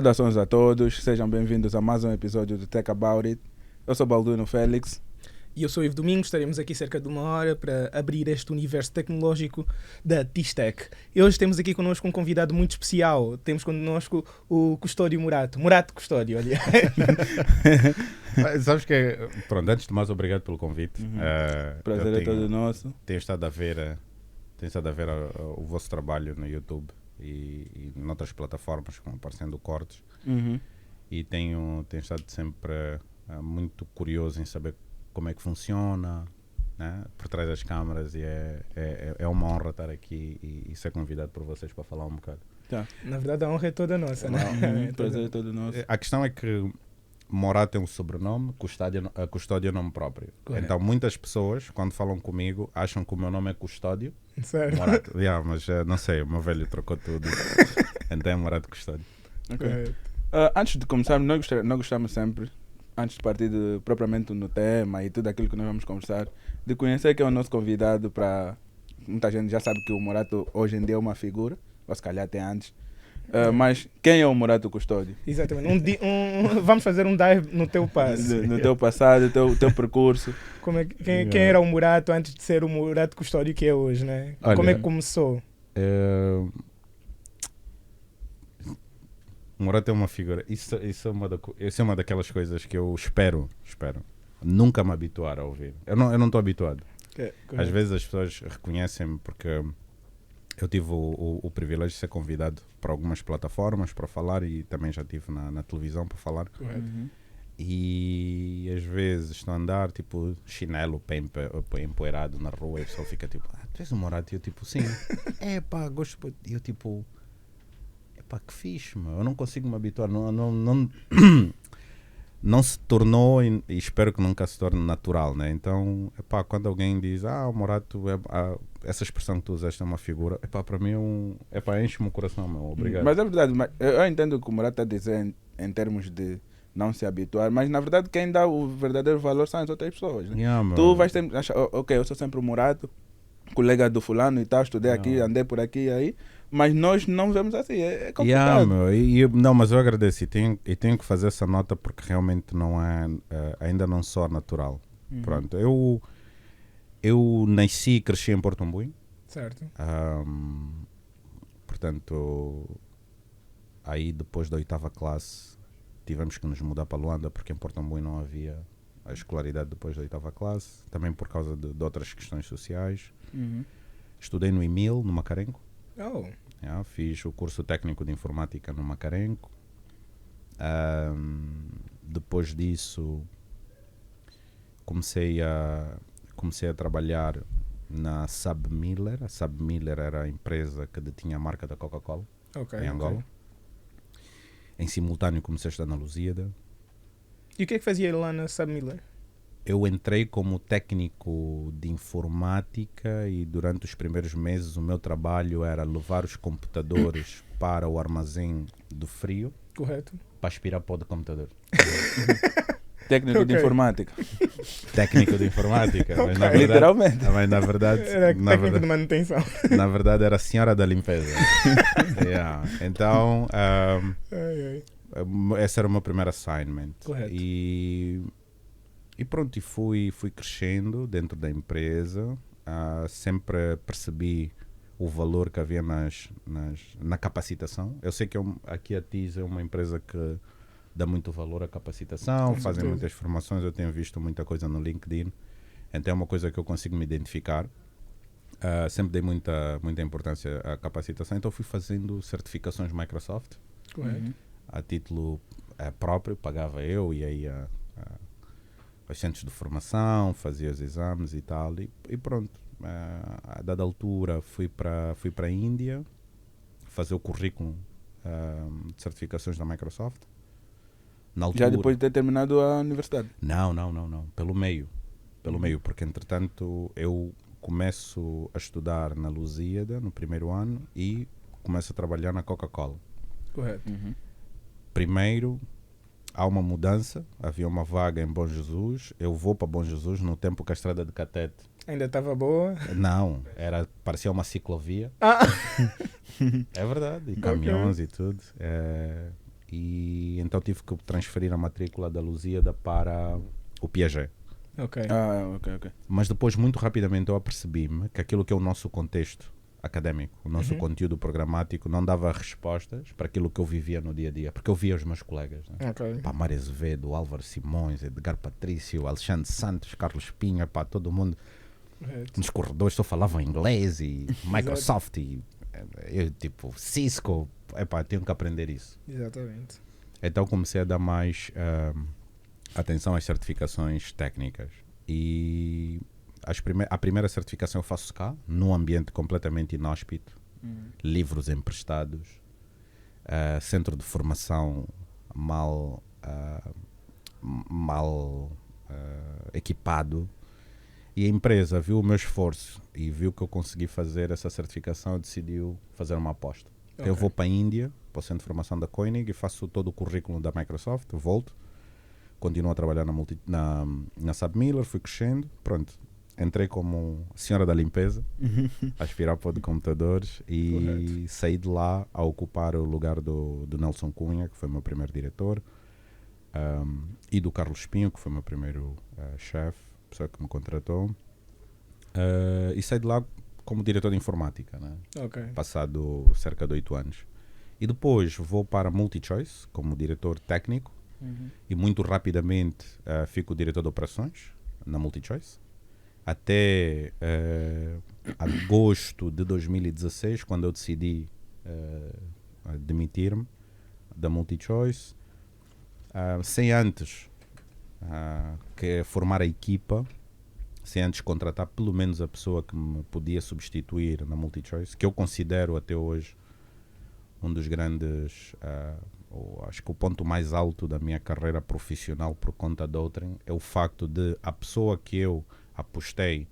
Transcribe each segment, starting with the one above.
Saudações a todos, sejam bem-vindos a mais um episódio do Tech About It. Eu sou Balduino Félix. E eu sou Ivo Domingos, estaremos aqui cerca de 1 hora para abrir este universo tecnológico da Tistec. E hoje temos aqui connosco um convidado muito especial. Temos connosco o Custódio Morato. Morato Custódio, aliás. Sabes que, pronto, antes de mais, obrigado pelo convite. Prazer é todo nosso. Tenho estado a ver, o vosso trabalho no YouTube e noutras plataformas, como aparecendo cortes. E tenho estado sempre muito curioso em saber como é que funciona, né, por trás das câmaras, e é uma honra estar aqui e ser convidado por vocês para falar um bocado. Tá. Na verdade, a honra é toda nossa, né? Prazer é todo nosso. A questão é que Morato é um sobrenome, Custódio é um nome próprio. Correto. Então muitas pessoas, quando falam comigo, acham que o meu nome é Custódio. Certo. Morato. Mas não sei, o meu velho trocou tudo. Então é Morato Custódio. Correto. Antes de começar, nós gostamos sempre, antes de partir propriamente no tema e tudo aquilo que nós vamos conversar, de conhecer quem é o nosso convidado. Para muita gente já sabe que o Morato hoje em dia é uma figura, ou se calhar até antes. Mas quem é o Morato Custódio? Exatamente. Vamos fazer um dive no teu passo. No teu passado, teu percurso. Quem era o Morato antes de ser o Morato Custódio que é hoje, né? Olha, Como é que começou? Morato é uma figura. Isso é uma daquelas coisas que eu espero nunca me habituar a ouvir. Eu não estou habituado. Às vezes as pessoas reconhecem-me porque eu tive o privilégio de ser convidado para algumas plataformas para falar, e também já estive na televisão para falar. E às vezes estou a andar, tipo, chinelo, pé empoeirado na rua, e a pessoa fica tipo, tu és o Morato? E eu tipo, sim. Gosto. E eu tipo, que fixe, meu. Eu não consigo me habituar. Não se tornou, e espero que nunca se torne natural, né? Então, quando alguém diz, o Morato, essa expressão que tu usaste é uma figura, para mim enche-me o coração, meu. Obrigado. Mas é verdade, eu entendo o que o Morato está a dizer em termos de não se habituar, mas na verdade quem dá o verdadeiro valor são as outras pessoas, né? Tu vais sempre achar, ok, eu sou sempre o Morato, colega do fulano e tal, estudei aqui, andei por aqui e aí, mas nós não vemos assim, é complicado. Não, mas eu agradeço e tenho que fazer essa nota porque realmente não é, ainda não sou natural. Pronto, eu nasci e cresci em Porto Mbuí. Certo. Portanto, aí depois da 8ª classe tivemos que nos mudar para Luanda porque em Porto Mbuí não havia a escolaridade depois da 8ª classe, também por causa de outras questões sociais. Estudei no IMIL, no Macarenco. Fiz o curso técnico de informática no Macarenco. Depois disso comecei a trabalhar na Sabmiller. A Sabmiller era a empresa que detinha a marca da Coca-Cola em Angola. Em simultâneo comecei a estudar na Lusíada. E o que é que fazia lá na Sabmiller? Eu entrei como técnico de informática e durante os primeiros meses o meu trabalho era levar os computadores para o armazém do frio. Correto. Para aspirar pó de computador. Técnico de informática. Técnico de informática. Mas na verdade, literalmente. Mas na verdade, era técnico de manutenção. Na verdade era a senhora da limpeza. Então, esse era o meu primeiro assignment. Correto. E pronto, e fui crescendo dentro da empresa. Sempre percebi o valor que havia na capacitação. Eu sei que aqui a TIS é uma empresa que dá muito valor à capacitação, fazem muitas formações, eu tenho visto muita coisa no LinkedIn, então é uma coisa que eu consigo me identificar. Sempre dei muita importância à capacitação, então fui fazendo certificações Microsoft. Correto. A título próprio, pagava eu, e aí aos centros de formação, fazia os exames e tal, e pronto. A dada altura fui para a Índia fazer o currículo de certificações da Microsoft. Na altura, já depois de ter terminado a universidade? Não. Pelo meio, porque entretanto eu começo a estudar na Lusíada no primeiro ano e começo a trabalhar na Coca-Cola. Correto. Primeiro há uma mudança, havia uma vaga em Bom Jesus, eu vou para Bom Jesus no tempo que a estrada de Catete Ainda estava boa? Não, parecia uma ciclovia. É verdade, e caminhões e tudo. e então tive que transferir a matrícula da Lusíada para o Piaget. Ok. Ok. Mas depois, muito rapidamente, eu apercebi-me que aquilo que é o nosso contexto académico, o nosso conteúdo programático, não dava respostas para aquilo que eu vivia no dia a dia, porque eu via os meus colegas, né? Ok. Pá, Mário Azevedo, Álvaro Simões, Edgar Patrício, Alexandre Santos, Carlos Pinha, pá, todo mundo Correto. nos corredores só falavam inglês e Microsoft e eu, tipo, Cisco, epá, tenho que aprender isso. Exatamente. Então comecei a dar mais atenção às certificações técnicas e a primeira certificação eu faço cá, num ambiente completamente inóspito, livros emprestados, centro de formação mal equipado, e a empresa viu o meu esforço e viu que eu consegui fazer essa certificação e decidiu fazer uma aposta. Ok. Eu vou para a Índia, para o centro de formação da Koenig, e faço todo o currículo da Microsoft, volto, continuo a trabalhar na SAP Miller, fui crescendo, pronto. Entrei como senhora da limpeza, a aspirar para o de computadores, e Correto. saí de lá a ocupar o lugar do Nelson Cunha, que foi o meu primeiro diretor, e do Carlos Pinho, que foi o meu primeiro chefe, pessoa que me contratou, e saí de lá como diretor de informática, né? Ok. Passado cerca de 8 anos. E depois vou para MultiChoice como diretor técnico, e muito rapidamente fico diretor de operações na MultiChoice, até agosto de 2016, quando eu decidi demitir-me da MultiChoice, sem antes que formar a equipa, sem antes contratar pelo menos a pessoa que me podia substituir na MultiChoice, que eu considero até hoje um dos grandes, acho que o ponto mais alto da minha carreira profissional por conta de outrem, é o facto de a pessoa que eu apostei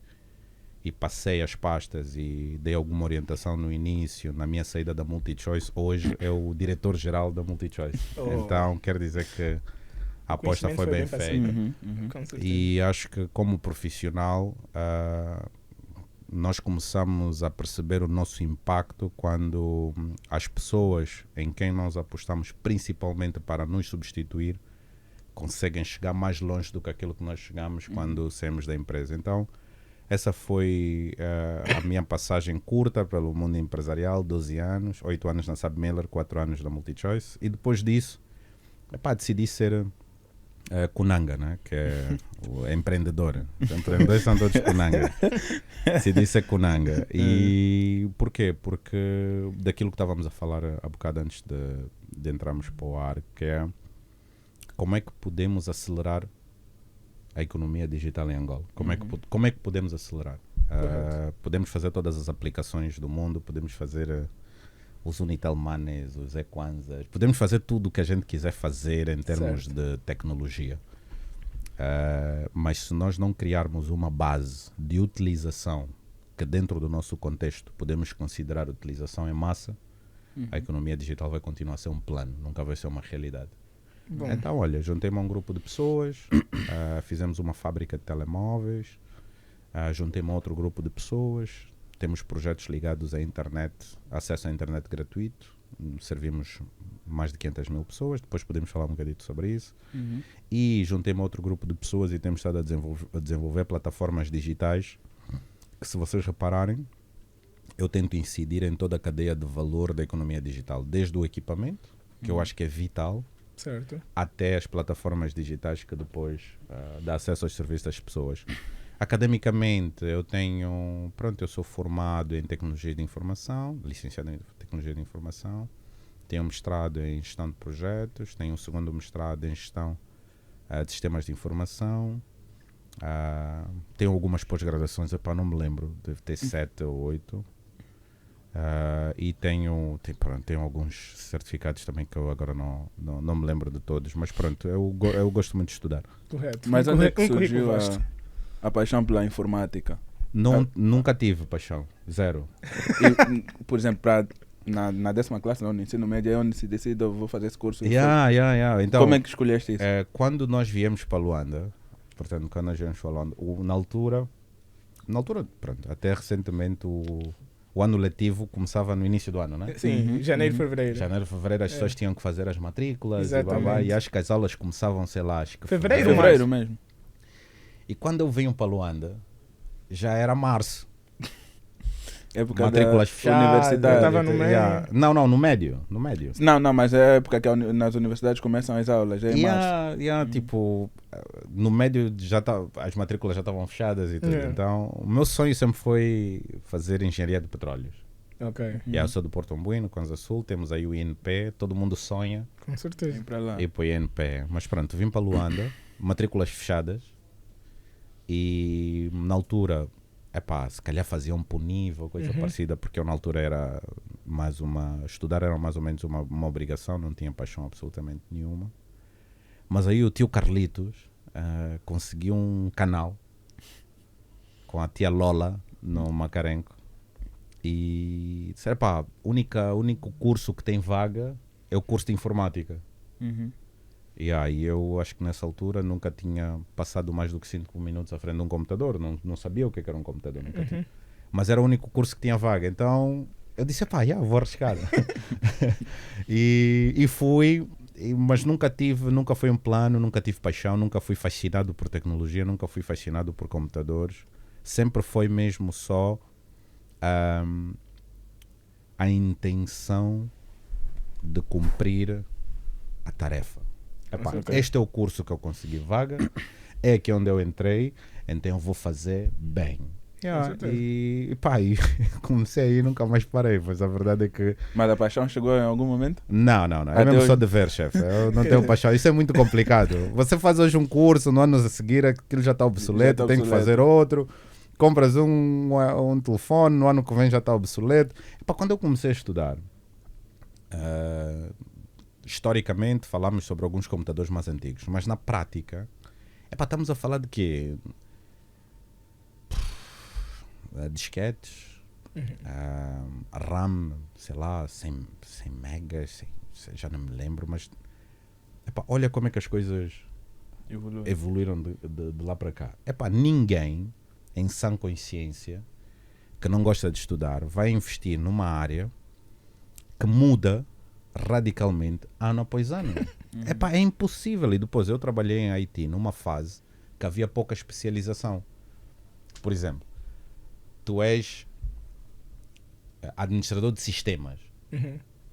e passei as pastas e dei alguma orientação no início, na minha saída da MultiChoice, hoje é o diretor-geral da MultiChoice. Então quer dizer que a aposta foi bem feita. Com certeza. E acho que como profissional nós começamos a perceber o nosso impacto quando as pessoas em quem nós apostamos, principalmente para nos substituir, conseguem chegar mais longe do que aquilo que nós chegamos quando saímos da empresa. Então essa foi a minha passagem curta pelo mundo empresarial, 12 anos, 8 anos na SAP Miller, 4 anos na MultiChoice, e depois disso decidi ser Kunanga, né? Que é o empreendedor. Os empreendedores são todos Kunanga. Decidi ser Kunanga. E porquê? Porque daquilo que estávamos a falar há bocado antes de entrarmos para o ar, que é como é que podemos acelerar a economia digital em Angola. Como é que podemos acelerar? Podemos fazer todas as aplicações do mundo, podemos fazer os Unitel Moneys, os Equanzas, podemos fazer tudo o que a gente quiser fazer em termos de tecnologia. Mas se nós não criarmos uma base de utilização que dentro do nosso contexto podemos considerar utilização em massa, a economia digital vai continuar a ser um plano, nunca vai ser uma realidade. Bom. Então, olha, juntei-me a um grupo de pessoas, fizemos uma fábrica de telemóveis, juntei-me a outro grupo de pessoas, temos projetos ligados à internet, acesso à internet gratuito, servimos mais de 500 mil pessoas, depois podemos falar um bocadinho sobre isso. E juntei-me a outro grupo de pessoas e temos estado a desenvolver plataformas digitais que, se vocês repararem, eu tento incidir em toda a cadeia de valor da economia digital, desde o equipamento, que eu acho que é vital, Certo. até as plataformas digitais que depois dá acesso aos serviços das pessoas. Academicamente, eu sou formado em tecnologia de informação, licenciado em tecnologia de informação, tenho um mestrado em gestão de projetos, tenho um segundo mestrado em gestão de sistemas de informação, tenho algumas pós-graduações, não me lembro, deve ter 7 ou 8, e tenho alguns certificados também que eu agora não me lembro de todos, mas pronto, eu gosto muito de estudar. Correto. Mas onde é que currículo surgiu vasto. a paixão pela informática? Nunca tive paixão, zero. E, por exemplo, na 10ª classe, no ensino médio, é onde se decide, eu vou fazer esse curso. Então, como é que escolheste isso? Quando nós viemos para Luanda, na altura, pronto, até recentemente o o ano letivo começava no início do ano, né? Sim, janeiro, fevereiro. Janeiro, fevereiro, as pessoas tinham que fazer as matrículas Exatamente. e acho que as aulas começavam, sei lá, acho que Fevereiro mesmo. E quando eu venho para Luanda, já era março. Época Matrículas da fechadas. universidade. Estava no meio. Não, no médio. No médio. Não, mas é a época que nas universidades começam as aulas, é em março. Tipo, no médio já as matrículas já estavam fechadas e tudo. Yeah. Então, o meu sonho sempre foi fazer engenharia de petróleos. Ok, Eu sou do Porto Ambuino, Conza Sul, temos aí o INP, todo mundo sonha com certeza. Vem para lá. ir para o INP. Mas pronto, vim para Luanda, matrículas fechadas e na altura, se calhar fazia um punível, coisa parecida, porque eu na altura era mais estudar era mais ou menos uma obrigação, não tinha paixão absolutamente nenhuma. Mas aí o tio Carlitos conseguiu um canal com a tia Lola no Macarenco e disse, único curso que tem vaga é o curso de informática. E aí eu acho que nessa altura nunca tinha passado mais do que 5 minutos à frente de um computador, não sabia o que era um computador, nunca tinha. Mas era o único curso que tinha vaga, então eu disse, vou arriscar. e fui, mas nunca foi um plano, nunca tive paixão, nunca fui fascinado por tecnologia, nunca fui fascinado por computadores, sempre foi mesmo só a intenção de cumprir a tarefa. Este é o curso que eu consegui vaga, é aqui onde eu entrei, então eu vou fazer bem. E comecei aí e nunca mais parei, mas a verdade é que... Mas a paixão chegou em algum momento? Não, é mesmo só dever, chefe, eu não tenho paixão, isso é muito complicado. Você faz hoje um curso, no ano a seguir aquilo já está obsoleto, tem que fazer outro, compras um telefone, no ano que vem já está obsoleto. Quando eu comecei a estudar... historicamente falamos sobre alguns computadores mais antigos, mas na prática estamos a falar de quê? Disquetes, RAM, sei lá, 100 megas, já não me lembro, mas olha como é que as coisas evoluíram de lá para cá. Ninguém em sã consciência que não gosta de estudar vai investir numa área que muda radicalmente ano após ano. É impossível. E depois eu trabalhei em Haiti numa fase que havia pouca especialização. Por exemplo, tu és administrador de sistemas,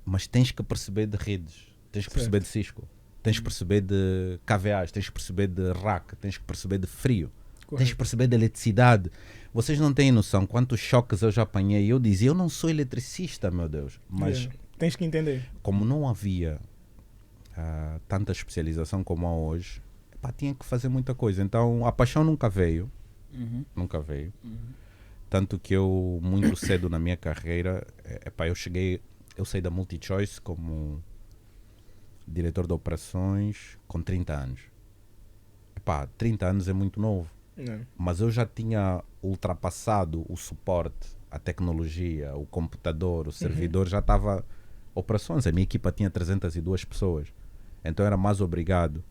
mas tens que perceber de redes, tens que perceber de Cisco, tens que perceber de KVAs, tens que perceber de rack, tens que perceber de frio, tens que perceber de eletricidade. Vocês não têm noção quantos choques eu já apanhei. Eu dizia, eu não sou eletricista, meu Deus, mas tens que entender. Como não havia tanta especialização como há hoje, tinha que fazer muita coisa. Então a paixão nunca veio. Tanto que eu, muito cedo na minha carreira, eu saí da MultiChoice como diretor de operações com 30 anos. 30 anos é muito novo. Mas eu já tinha ultrapassado o suporte, a tecnologia, o computador, o servidor, já estava operações. A minha equipa tinha 302 pessoas. Então era mais obrigado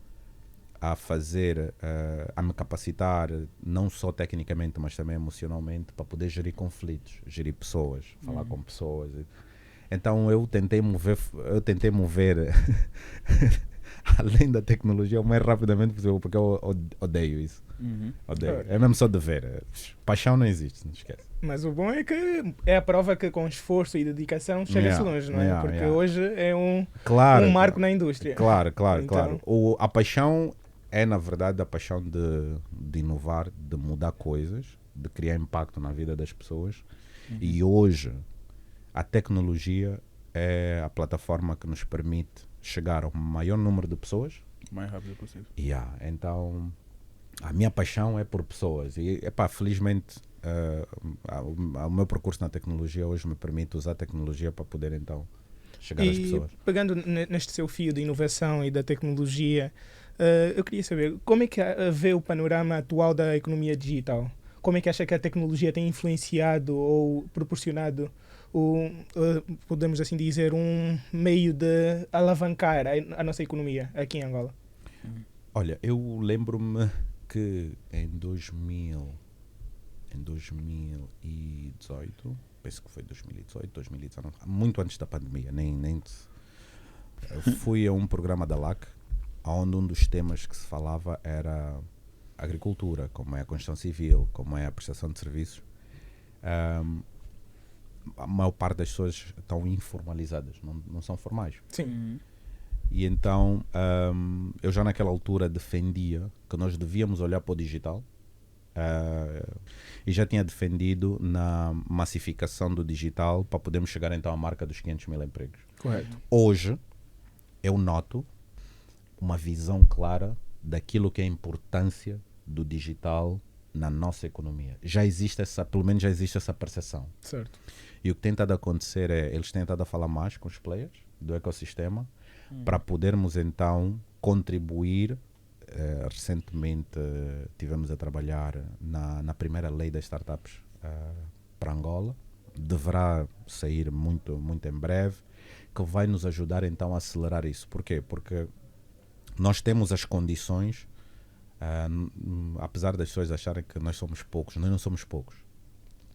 a fazer, a me capacitar, não só tecnicamente, mas também emocionalmente, para poder gerir conflitos, gerir pessoas, falar com pessoas. Então eu tentei mover além da tecnologia o mais rapidamente possível, porque eu odeio isso. Odeio. É mesmo só dever. Paixão não existe, não esquece. Mas o bom é que é a prova que com esforço e dedicação chega-se longe, não é? Porque hoje é um marco na indústria. Claro. A paixão é, na verdade, a paixão de inovar, de mudar coisas, de criar impacto na vida das pessoas. E hoje a tecnologia é a plataforma que nos permite chegar ao maior número de pessoas o mais rápido possível. Então a minha paixão é por pessoas e felizmente o meu percurso na tecnologia hoje me permite usar a tecnologia para poder então chegar às pessoas. Pegando neste seu fio de inovação e da tecnologia, eu queria saber como é que vê o panorama atual da economia digital? Como é que acha que a tecnologia tem influenciado ou proporcionado podemos assim dizer, um meio de alavancar a nossa economia aqui em Angola? Olha, eu lembro-me que em 2018, penso que foi 2018, 2019, muito antes da pandemia, fui a um programa da LAC, onde um dos temas que se falava era agricultura, como é a construção civil, como é a prestação de serviços. A maior parte das pessoas estão informalizadas, não são formais. Sim. E então eu já naquela altura defendia que nós devíamos olhar para o digital, e já tinha defendido na massificação do digital para podermos chegar então à marca dos 500 mil empregos. Correto. Hoje eu noto uma visão clara daquilo que é a importância do digital na nossa economia. Pelo menos já existe essa percepção. Certo. E o que tem estado a acontecer é, eles têm estado a falar mais com os players do ecossistema para podermos então contribuir. Recentemente tivemos a trabalhar na primeira lei das startups para Angola. Deverá sair muito, muito em breve, que vai nos ajudar então a acelerar isso. Porquê? Porque nós temos as condições, apesar das pessoas acharem que nós somos poucos, nós não somos poucos.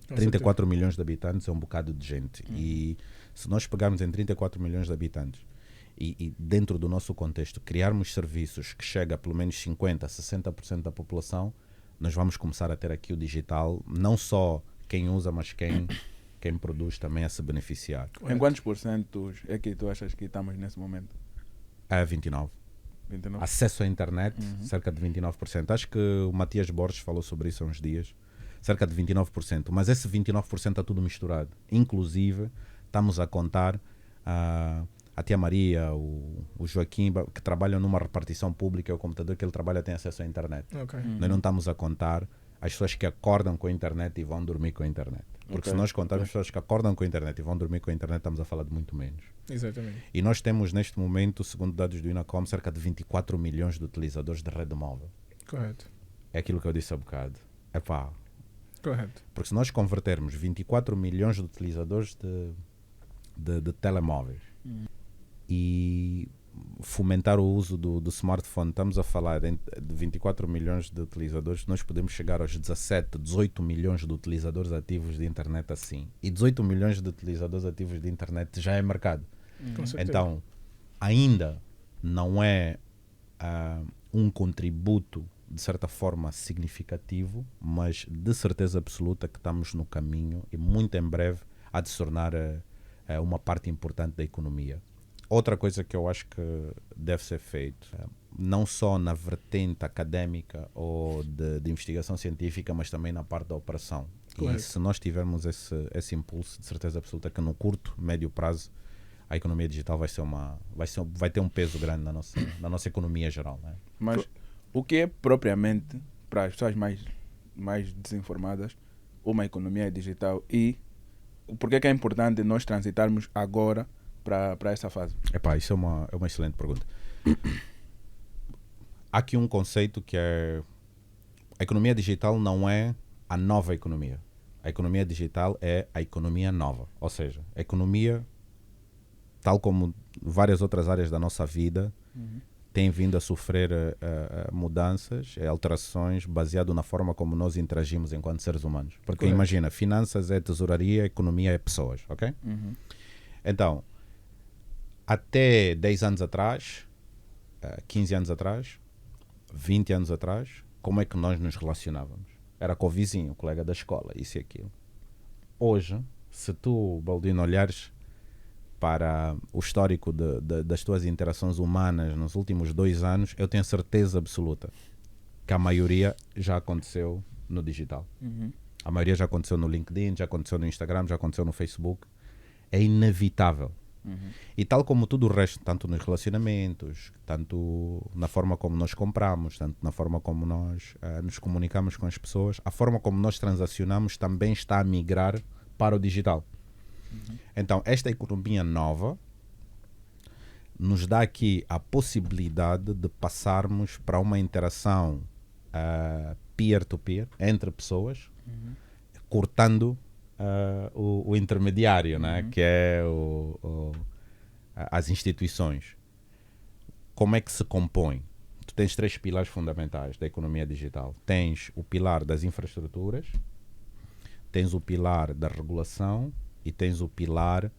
34 milhões de habitantes é um bocado de gente. E se nós pegarmos em 34 milhões de habitantes e dentro do nosso contexto criarmos serviços que chegam a pelo menos 50%, 60% da população, nós vamos começar a ter aqui o digital, não só quem usa, mas quem produz também a se beneficiar. Em quantos porcentos é que tu achas que estamos nesse momento? 29%. Acesso à internet, cerca de 29%. Acho que o Matias Borges falou sobre isso há uns dias. Cerca de 29%. Mas esse 29% está tudo misturado. Inclusive, estamos a contar a tia Maria, o Joaquim, que trabalham numa repartição pública, o computador que ele trabalha tem acesso à internet. Okay. Nós não estamos a contar as pessoas que acordam com a internet e vão dormir com a internet. Porque se nós contarmos as pessoas que acordam com a internet e vão dormir com a internet, estamos a falar de muito menos. Exatamente. E nós temos neste momento, segundo dados do Inacom, cerca de 24 milhões de utilizadores de rede móvel. Correto. É aquilo que eu disse há bocado. Correto. Porque se nós convertermos 24 milhões de utilizadores de telemóveis e fomentar o uso do smartphone, estamos a falar de 24 milhões de utilizadores, nós podemos chegar aos 17, 18 milhões de utilizadores ativos de internet assim. E 18 milhões de utilizadores ativos de internet já é mercado. Com certeza. Então, ainda não é um contributo de certa forma significativo, mas de certeza absoluta que estamos no caminho e muito em breve há de se tornar uma parte importante da economia. Outra coisa que eu acho que deve ser feito, não só na vertente académica ou de investigação científica, mas também na parte da operação. Claro. E se nós tivermos esse impulso, de certeza absoluta que no curto, médio prazo, a economia digital vai ter um peso grande na nossa economia geral. Né? Mas o que é propriamente, para as pessoas mais desinformadas, uma economia digital e por que é importante nós transitarmos agora para essa fase? Isso é uma excelente pergunta. Há aqui um conceito que é: a economia digital não é a nova economia. A economia digital é a economia nova. Ou seja, a economia, tal como várias outras áreas da nossa vida, tem vindo a sofrer mudanças, alterações, baseado na forma como nós interagimos enquanto seres humanos. Porque imagina, finanças é tesouraria, economia é pessoas, ok? Então, até 10 anos atrás, 15 anos atrás, 20 anos atrás, como é que nós nos relacionávamos? Era com o vizinho, o colega da escola, isso e aquilo. Hoje, se tu, Baldino, olhares para o histórico das tuas interações humanas nos últimos 2 anos, eu tenho certeza absoluta que a maioria já aconteceu no digital. A maioria já aconteceu no LinkedIn, já aconteceu no Instagram, já aconteceu no Facebook. É inevitável. E tal como tudo o resto, tanto nos relacionamentos, tanto na forma como nós compramos, tanto na forma como nós nos comunicamos com as pessoas, a forma como nós transacionamos também está a migrar para o digital. Então, esta economia nova nos dá aqui a possibilidade de passarmos para uma interação peer-to-peer, entre pessoas, cortando o intermediário, né? Que é as instituições. Como é que se compõe? Tu tens 3 pilares fundamentais da economia digital. Tens o pilar das infraestruturas, tens o pilar da regulação e tens o pilar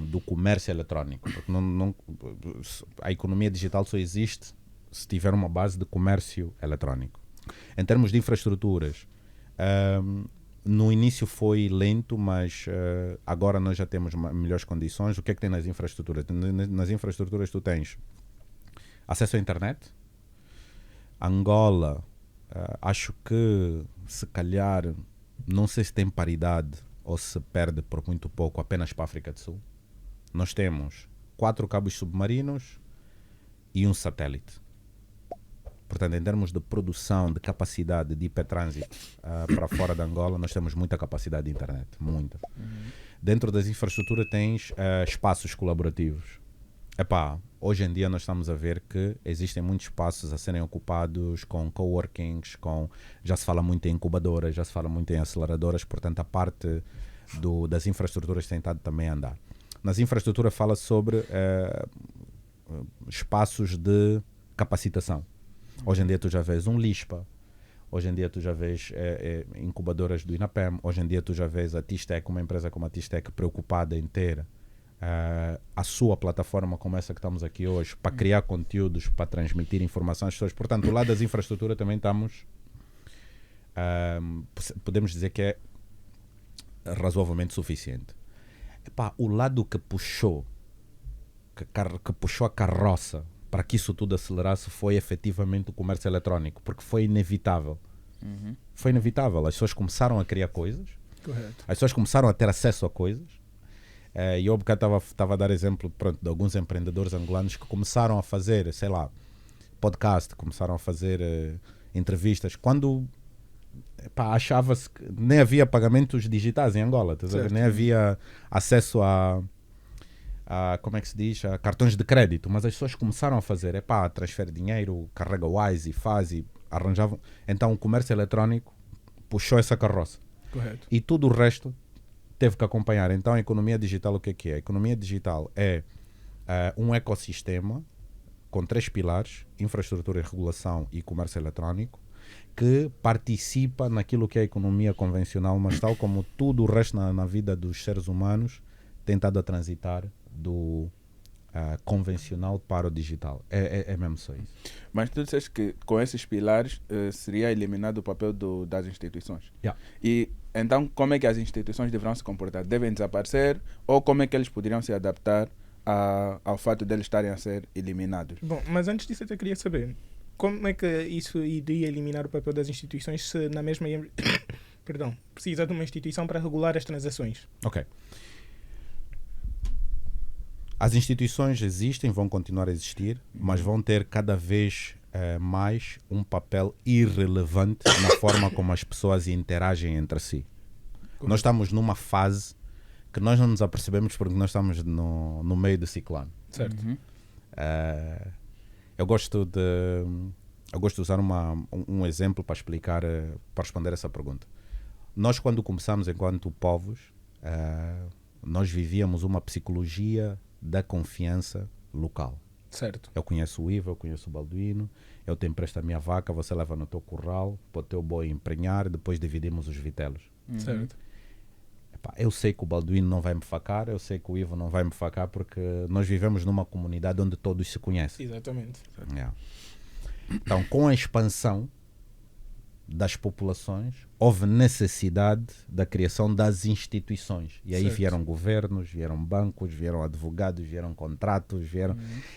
do comércio eletrónico. Porque a economia digital só existe se tiver uma base de comércio eletrónico. Em termos de infraestruturas, no início foi lento, mas agora nós já temos melhores condições. O que é que tem nas infraestruturas? Nas infraestruturas tu tens acesso à internet. Angola, acho que se calhar, não sei se tem paridade ou se perde por muito pouco apenas para a África do Sul. Nós temos 4 cabos submarinos e um satélite. Portanto, em termos de produção, de capacidade de hipertrânsito para fora de Angola, nós temos muita capacidade de internet, muita. Dentro das infraestruturas tens espaços colaborativos. Hoje em dia nós estamos a ver que existem muitos espaços a serem ocupados com coworkings, já se fala muito em incubadoras, já se fala muito em aceleradoras, portanto a parte das infraestruturas tem estado também a andar. Nas infraestruturas fala sobre espaços de capacitação. Hoje em dia tu já vês um LISPA, hoje em dia tu já vês incubadoras do INAPEM, hoje em dia tu já vês a Tistec, uma empresa como a Tistec preocupada em ter a sua plataforma como essa que estamos aqui hoje, para criar conteúdos, para transmitir informação às pessoas. Portanto, do lado das infraestruturas também estamos, podemos dizer que é razoavelmente suficiente. O lado que puxou a carroça para que isso tudo acelerasse foi efetivamente o comércio eletrónico, porque foi inevitável. Foi inevitável. As pessoas começaram a criar coisas. Correto. As pessoas começaram a ter acesso a coisas. E eu estava a dar exemplo de alguns empreendedores angolanos que começaram a fazer, sei lá, podcast, começaram a fazer entrevistas, quando achava-se que nem havia pagamentos digitais em Angola, nem havia acesso a como é que se diz, a cartões de crédito, mas as pessoas começaram a fazer, transfere dinheiro, carrega Wise e faz e arranjavam. Então o comércio eletrónico puxou essa carroça. Correto. E tudo o resto teve que acompanhar. Então a economia digital, o que é? A economia digital é um ecossistema com 3 pilares: infraestrutura, regulação e comércio eletrónico, que participa naquilo que é a economia convencional, mas tal como tudo o resto na vida dos seres humanos, tem estado a transitar do convencional para o digital. É mesmo só isso. Mas tu disseste que com esses pilares seria eliminado o papel das instituições. Yeah. E então como é que as instituições deverão se comportar? Devem desaparecer ou como é que eles poderiam se adaptar ao fato de eles estarem a ser eliminados? Bom, mas antes disso eu até queria saber como é que isso iria eliminar o papel das instituições se na mesma precisa de uma instituição para regular as transações. Ok. As instituições existem, vão continuar a existir, mas vão ter cada vez mais um papel irrelevante na forma como as pessoas interagem entre si. Correto. Nós estamos numa fase que nós não nos apercebemos porque nós estamos no meio do ciclone. Certo. Eu gosto de usar um exemplo para explicar, para responder essa pergunta. Nós, quando começamos enquanto povos, nós vivíamos uma psicologia da confiança local. Certo. Eu conheço o Ivo, eu conheço o Balduino, eu te empresto a minha vaca, você leva no teu curral, para o teu boi emprenhar, depois dividimos os vitelos. Certo. Eu sei que o Balduino não vai me facar, eu sei que o Ivo não vai me facar, porque nós vivemos numa comunidade onde todos se conhecem. Exatamente. Yeah. Então, com a expansão das populações, houve necessidade da criação das instituições. E aí vieram governos, vieram bancos, vieram advogados, vieram contratos,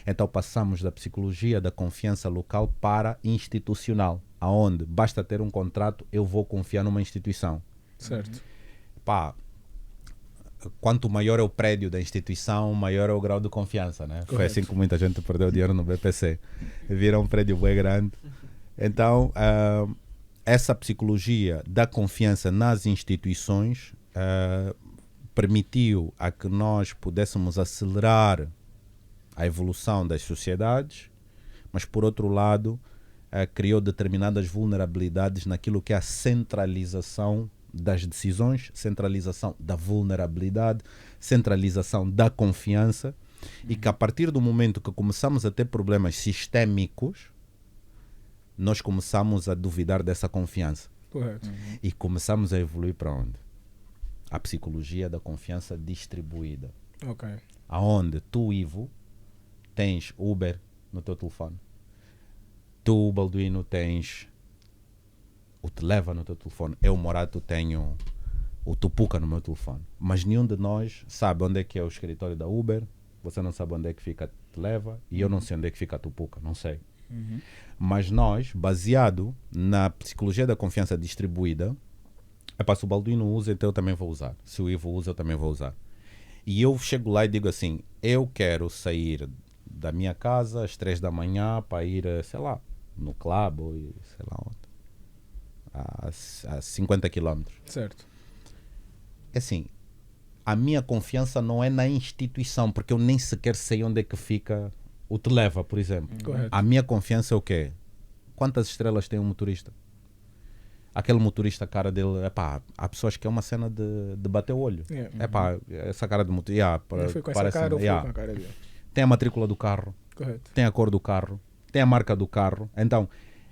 Então passamos da psicologia da confiança local para institucional, aonde basta ter um contrato, eu vou confiar numa instituição. Certo. Quanto maior é o prédio da instituição, maior é o grau de confiança, né? Foi assim que muita gente perdeu dinheiro no BPC. Viram um prédio bem grande. Então, essa psicologia da confiança nas instituições permitiu a que nós pudéssemos acelerar a evolução das sociedades, mas por outro lado criou determinadas vulnerabilidades naquilo que é a centralização das decisões, centralização da vulnerabilidade, centralização da confiança, e que a partir do momento que começamos a ter problemas sistémicos, nós começamos a duvidar dessa confiança. Correto. E começamos a evoluir para onde? A psicologia da confiança distribuída. Ok. Aonde tu, Ivo, tens Uber no teu telefone. Tu, Balduino, tens o Televa no teu telefone. Eu, Morato, tenho o Tupuca no meu telefone. Mas nenhum de nós sabe onde é que é o escritório da Uber. Você não sabe onde é que fica a Televa. E eu não sei onde é que fica a Tupuca. Não sei. Mas nós, baseado na psicologia da confiança distribuída, se o Balduino usa, então eu também vou usar. Se o Ivo usa, eu também vou usar. E eu chego lá e digo assim, eu quero sair da minha casa às 3 da manhã para ir, sei lá, no clube ou sei lá onde. A 50 quilómetros. Certo. Assim, a minha confiança não é na instituição, porque eu nem sequer sei onde é que fica o Televa, por exemplo. Correto. A minha confiança é o quê? Quantas estrelas tem um motorista? Aquele motorista, a cara dele, há pessoas que é uma cena de bater o olho. Essa cara de motorista, Foi com essa cara ou foi com a cara dele? Tem a matrícula do carro, Correto. tem a cor do carro, tem a marca do carro. Então,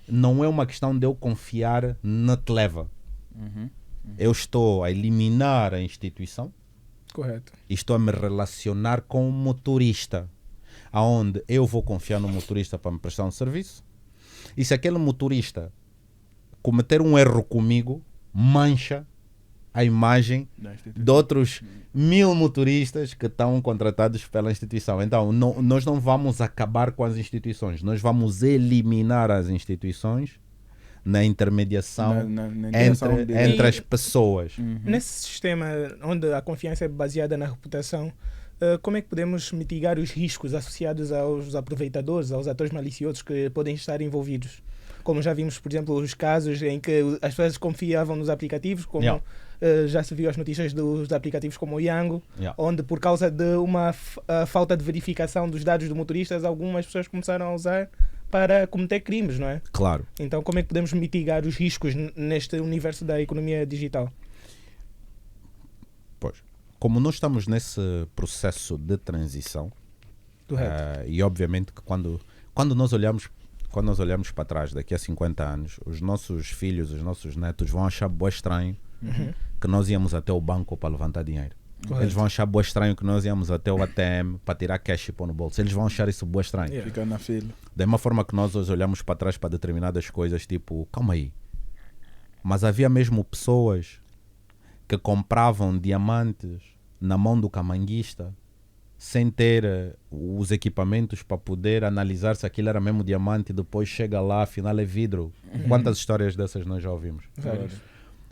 não é uma questão de eu confiar na Televa. Eu estou a eliminar a instituição. Correto. E estou a me relacionar com o motorista, aonde eu vou confiar no motorista para me prestar um serviço. E se aquele motorista cometer um erro comigo, mancha a imagem de outros 1000 motoristas que estão contratados pela instituição. Então, nós não vamos acabar com as instituições, nós vamos eliminar as instituições na intermediação entre as pessoas. Nesse sistema onde a confiança é baseada na reputação, como é que podemos mitigar os riscos associados aos aproveitadores, aos atores maliciosos que podem estar envolvidos? Como já vimos, por exemplo, os casos em que as pessoas confiavam nos aplicativos, como já se viu as notícias dos aplicativos como o Yango, onde por causa de uma falta de verificação dos dados do motoristas, algumas pessoas começaram a usar para cometer crimes, não é? Claro. Então, como é que podemos mitigar os riscos neste universo da economia digital? Pois, como nós estamos nesse processo de transição, e obviamente que quando nós olhamos para trás, daqui a 50 anos, os nossos filhos, os nossos netos vão achar bué estranho que nós íamos até o banco para levantar dinheiro. Correto. Eles vão achar bué estranho que nós íamos até o ATM para tirar cash e pôr no bolso. Eles vão achar isso bué estranho. Fica na fila. Da mesma forma que nós hoje olhamos para trás para determinadas coisas, tipo, calma aí. Mas havia mesmo pessoas que compravam diamantes na mão do camanguista sem ter os equipamentos para poder analisar se aquilo era mesmo diamante e depois chega lá, afinal é vidro. Quantas histórias dessas nós já ouvimos? Vários.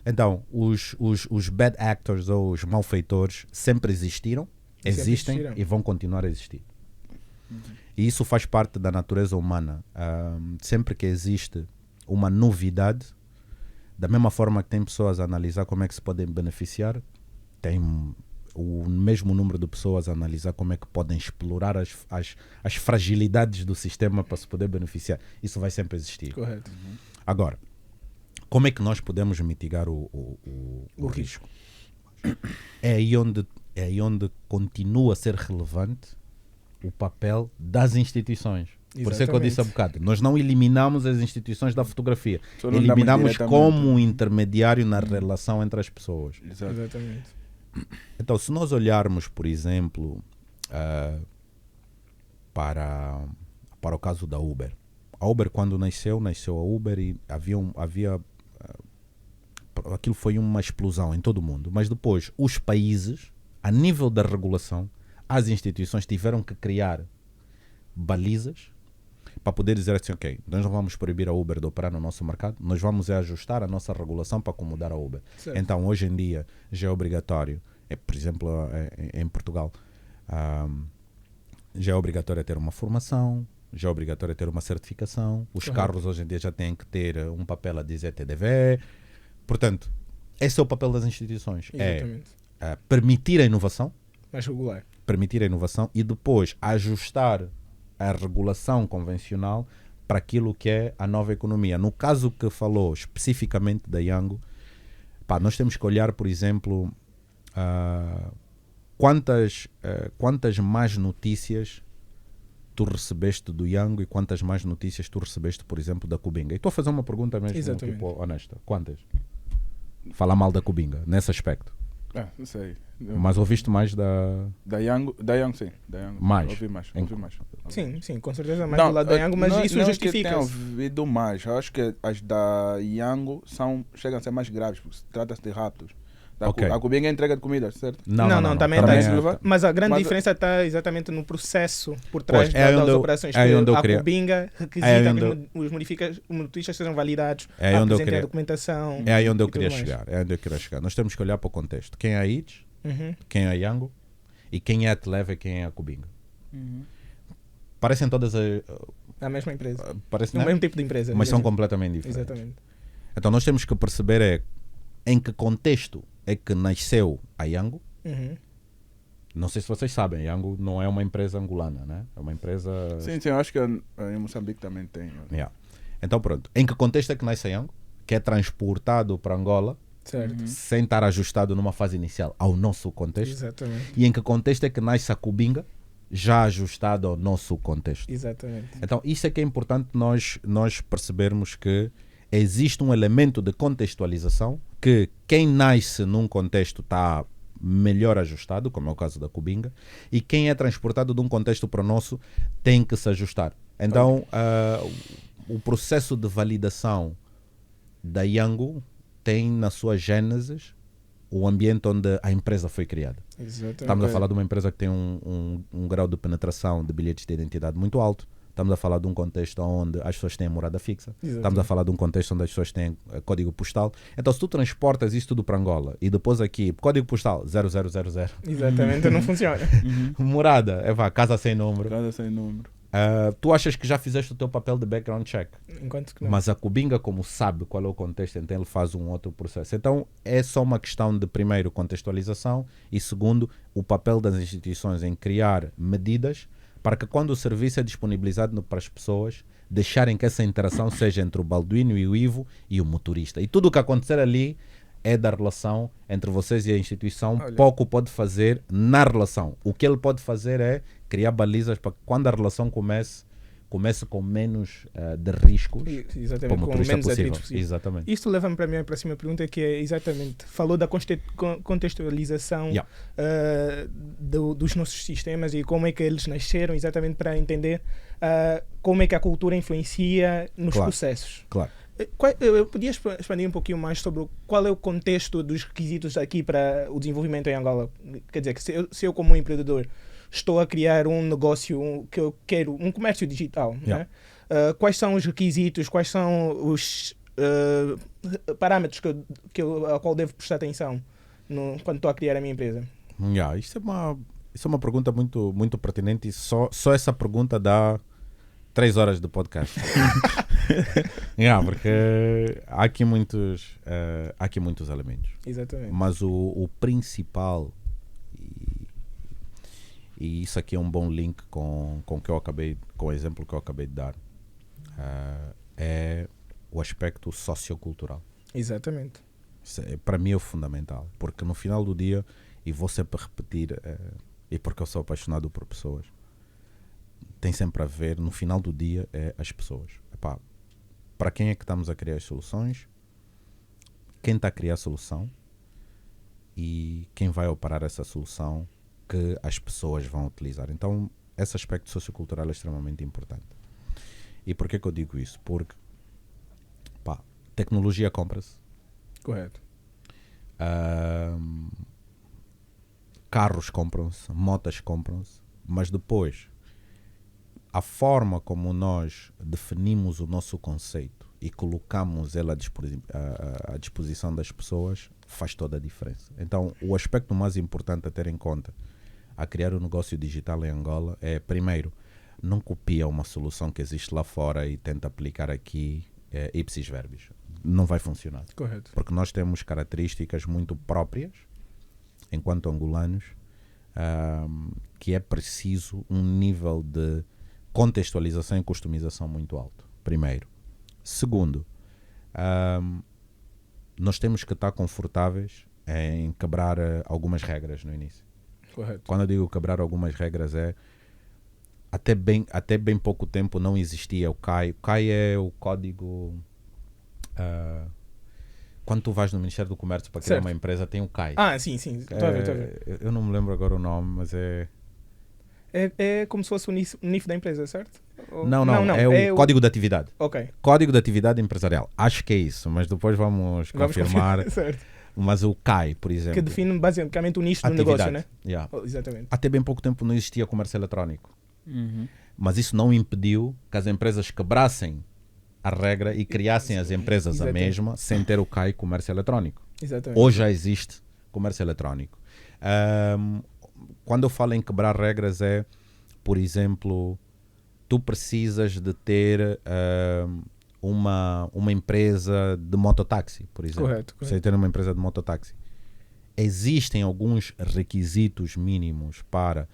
Então, os bad actors ou os malfeitores sempre existiram, existem e vão continuar a existir. E isso faz parte da natureza humana. Sempre que existe uma novidade, da mesma forma que tem pessoas a analisar como é que se podem beneficiar, tem o mesmo número de pessoas a analisar como é que podem explorar as fragilidades do sistema para se poder beneficiar. Isso vai sempre existir. Correto. Agora, como é que nós podemos mitigar o risco? É aí onde continua a ser relevante o papel das instituições. Por isso é que eu disse há bocado, nós não eliminamos as instituições da fotografia, eliminamos como intermediário na relação entre as pessoas. Exatamente. Então, se nós olharmos, por exemplo, para o caso da Uber. A Uber, quando nasceu a Uber e havia aquilo foi uma explosão em todo o mundo. Mas depois, os países, a nível da regulação, as instituições tiveram que criar balizas para poder dizer assim, ok, nós não vamos proibir a Uber de operar no nosso mercado, nós vamos ajustar a nossa regulação para acomodar a Uber. Certo. Então, hoje em dia, já é obrigatório, por exemplo, em Portugal, já é obrigatório ter uma formação, já é obrigatório ter uma certificação, os carros hoje em dia já têm que ter um papel a dizer TDV. Portanto, esse é o papel das instituições. Exatamente. É permitir a inovação, Mais regular. permitir a inovação e depois ajustar a regulação convencional para aquilo que é a nova economia. No caso que falou especificamente da Yango, nós temos que olhar, por exemplo, quantas más notícias tu recebeste do Yango e quantas mais notícias tu recebeste, por exemplo, da Cubinga? E estou a fazer uma pergunta mesmo, tipo, honesta. Quantas? Fala mal da Cubinga, nesse aspecto. Não sei. Mas ouviste mais da Yango, sim. Da Yango, mais? Ouvi mais. Sim, com certeza mais do lado da Yango, mas isso justifica. Eu tenho ouvido mais. Eu acho que as da Yango chegam a ser mais graves, porque trata-se de raptos. A Cubinga é entrega de comida, certo? Não, também está. Mas a grande diferença está exatamente no processo por trás das operações. A Cubinga requisita que os motoristas sejam validados, apresentem a documentação. É aí onde eu queria chegar. Nós temos que olhar para o contexto. Quem é a IDS, quem é a Yango e quem é a Televa e quem é a Cubinga. Parecem todas a mesma empresa. Parece, o mesmo tipo de empresa. Mas são completamente diferentes. Exatamente. Então nós temos que perceber em que contexto é que nasceu a Yango. Não sei se vocês sabem, a Yango não é uma empresa angolana, né? É uma empresa... Sim, eu acho que em Moçambique também tem. Então pronto, em que contexto é que nasce a Yango? Que é transportado para Angola, certo. Sem estar ajustado numa fase inicial ao nosso contexto. Exatamente. E em que contexto é que nasce a Cubinga, já ajustado ao nosso contexto. Exatamente. Então isso é que é importante nós percebermos que existe um elemento de contextualização que quem nasce num contexto está melhor ajustado, como é o caso da Cubinga, e quem é transportado de um contexto para o nosso tem que se ajustar. Então, o processo de validação da Yango tem na sua gênese o ambiente onde a empresa foi criada. Exatamente. Estamos a falar de uma empresa que tem um grau de penetração de bilhetes de identidade muito alto. Estamos a falar de um contexto onde as pessoas têm morada fixa. Exatamente. Estamos a falar de um contexto onde as pessoas têm código postal. Então, se tu transportas isso tudo para Angola e depois aqui, código postal 0000. Exatamente, não funciona. Morada, casa sem número. Casa sem número. Tu achas que já fizeste o teu papel de background check. Enquanto que não. Mas a Cubinga, como sabe qual é o contexto, então ele faz um outro processo. Então, é só uma questão de, primeiro, contextualização e, segundo, o papel das instituições em criar medidas para que quando o serviço é disponibilizado para as pessoas, deixarem que essa interação seja entre o Balduino e o Ivo e o motorista. E tudo o que acontecer ali é da relação entre vocês e a instituição. Pouco pode fazer na relação. O que ele pode fazer é criar balizas para que quando a relação comece com menos de riscos para o motorista possível. Exatamente. Isto leva-me para a minha próxima pergunta, que é exatamente, falou da contextualização dos nossos sistemas e como é que eles nasceram, exatamente para entender como é que a cultura influencia nos processos. Claro. Eu podia expandir um pouquinho mais sobre qual é o contexto dos requisitos aqui para o desenvolvimento em Angola? Quer dizer, que se eu como empreendedor estou a criar um negócio que eu quero, um comércio digital, né? Quais são os requisitos, quais são os parâmetros a qual devo prestar atenção quando estou a criar a minha empresa? Isso é uma pergunta muito, muito pertinente e só essa pergunta dá 3 horas de podcast. Porque há aqui muitos elementos. Exatamente. Mas o principal, e isso aqui é um bom link com o exemplo que eu acabei de dar, é o aspecto sociocultural. Exatamente. Isso para mim é o fundamental, porque no final do dia, e vou sempre repetir, e porque eu sou apaixonado por pessoas, tem sempre a ver, no final do dia, as pessoas. Para quem é que estamos a criar as soluções, quem está a criar a solução e quem vai operar essa solução que as pessoas vão utilizar. Então, esse aspecto sociocultural é extremamente importante. E por que eu digo isso? Porque tecnologia compra-se. Correto. Carros compram-se, motas compram-se, mas depois a forma como nós definimos o nosso conceito e colocamos ele à disposição das pessoas faz toda a diferença. Então, o aspecto mais importante a ter em conta a criar um negócio digital em Angola é, primeiro, não copia uma solução que existe lá fora e tenta aplicar aqui ipsis verbis. Não vai funcionar. Correto. Porque nós temos características muito próprias, enquanto angolanos, que é preciso um nível de contextualização e customização muito alto, primeiro. Segundo, nós temos que estar confortáveis em quebrar algumas regras no início. Correto. Quando eu digo quebrar algumas regras até bem pouco tempo não existia o CAI. O CAI é o código... quando tu vais no Ministério do Comércio para criar Certo. uma empresa, tem o CAI. Sim. Estou a ver. Eu não me lembro agora o nome, mas é... É como se fosse o NIF da empresa, certo? Não, é o Código de Atividade. Ok. Código de Atividade Empresarial. Acho que é isso, mas depois vamos confirmar. Certo. Mas o CAI, por exemplo. Que define basicamente o nicho do negócio, né? Yeah. Exatamente. Até bem pouco tempo não existia comércio eletrónico. Uhum. Mas isso não impediu que as empresas quebrassem a regra e criassem as empresas a mesma sem ter o CAI comércio eletrónico. Exatamente. Hoje já existe comércio eletrónico. Quando eu falo em quebrar regras por exemplo, tu precisas de ter uma empresa de mototáxi, por exemplo. Correto. Você ter uma empresa de mototáxi. Existem alguns requisitos mínimos para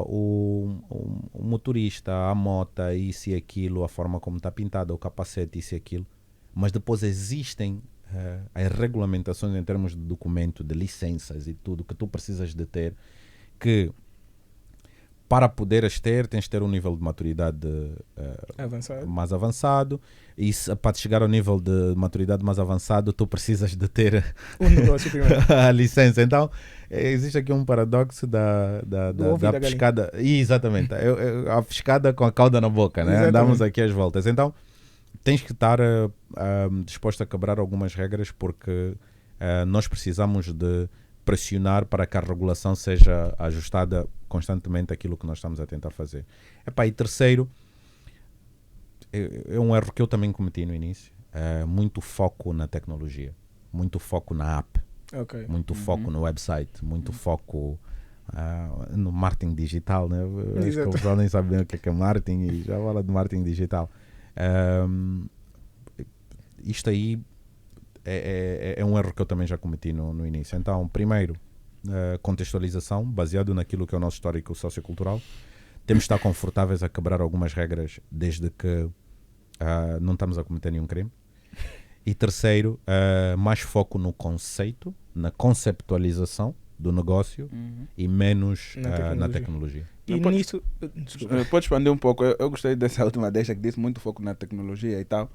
o motorista, a moto, isso e aquilo, a forma como está pintada, o capacete, isso e aquilo. Mas depois existem as regulamentações em termos de documento, de licenças e tudo que tu precisas de ter, que para poderes ter, tens de ter um nível de maturidade mais avançado, e para chegar ao nível de maturidade mais avançado, tu precisas de ter negócio primeiro. a licença. Então, existe aqui um paradoxo da pescada. Exatamente. A pescada com a cauda na boca, né? Andamos aqui às voltas. Então, tens que estar disposto a quebrar algumas regras, porque nós precisamos de pressionar para que a regulação seja ajustada constantemente àquilo que nós estamos a tentar fazer. E terceiro, é um erro que eu também cometi no início, muito foco na tecnologia, muito foco na app, muito foco no website, muito foco no marketing digital, né? Acho que o pessoal nem sabe bem o que é marketing e já fala de marketing digital. Isto aí é um erro que eu também já cometi no início. Então, primeiro, contextualização, baseado naquilo que é o nosso histórico sociocultural. Temos de estar confortáveis a quebrar algumas regras, desde que não estamos a cometer nenhum crime. E terceiro, mais foco no conceito, na conceptualização do negócio e menos na tecnologia. E nisso... Pode expandir um pouco? Eu gostei dessa última deixa que disse muito foco na tecnologia e tal.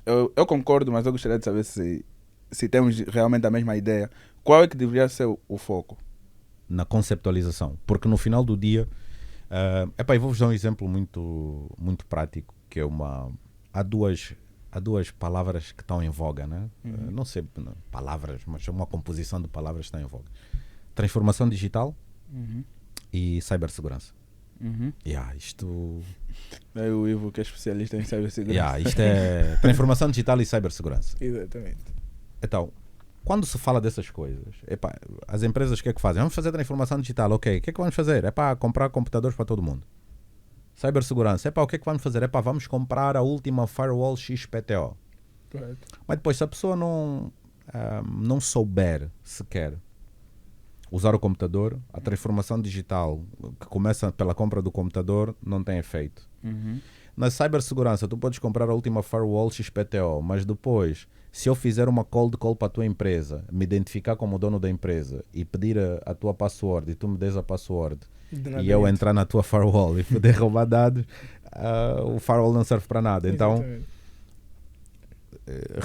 Eu concordo, mas eu gostaria de saber se temos realmente a mesma ideia. Qual é que deveria ser o foco? Na conceptualização. Porque no final do dia... eu vou-vos dar um exemplo muito, muito prático, que é há duas palavras que estão em voga, né? Não sei palavras, mas uma composição de palavras que está em voga. Transformação digital e cibersegurança. Isto... É o Ivo que é especialista em cibersegurança. Isto é transformação digital e cibersegurança. Exatamente. Então, quando se fala dessas coisas, as empresas o que é que fazem? Vamos fazer transformação digital, ok. O que é que vamos fazer? Comprar computadores para todo mundo. Cibersegurança, o que é que vamos fazer? Vamos comprar a última firewall XPTO. Correto. Mas depois, se a pessoa não souber sequer usar o computador, a transformação digital que começa pela compra do computador não tem efeito. Na cibersegurança, tu podes comprar a última firewall XPTO, mas depois, se eu fizer uma cold call para a tua empresa, me identificar como dono da empresa e pedir a tua password e tu me des a password e eu entrar na tua firewall e poder roubar dados, o firewall não serve para nada. Então,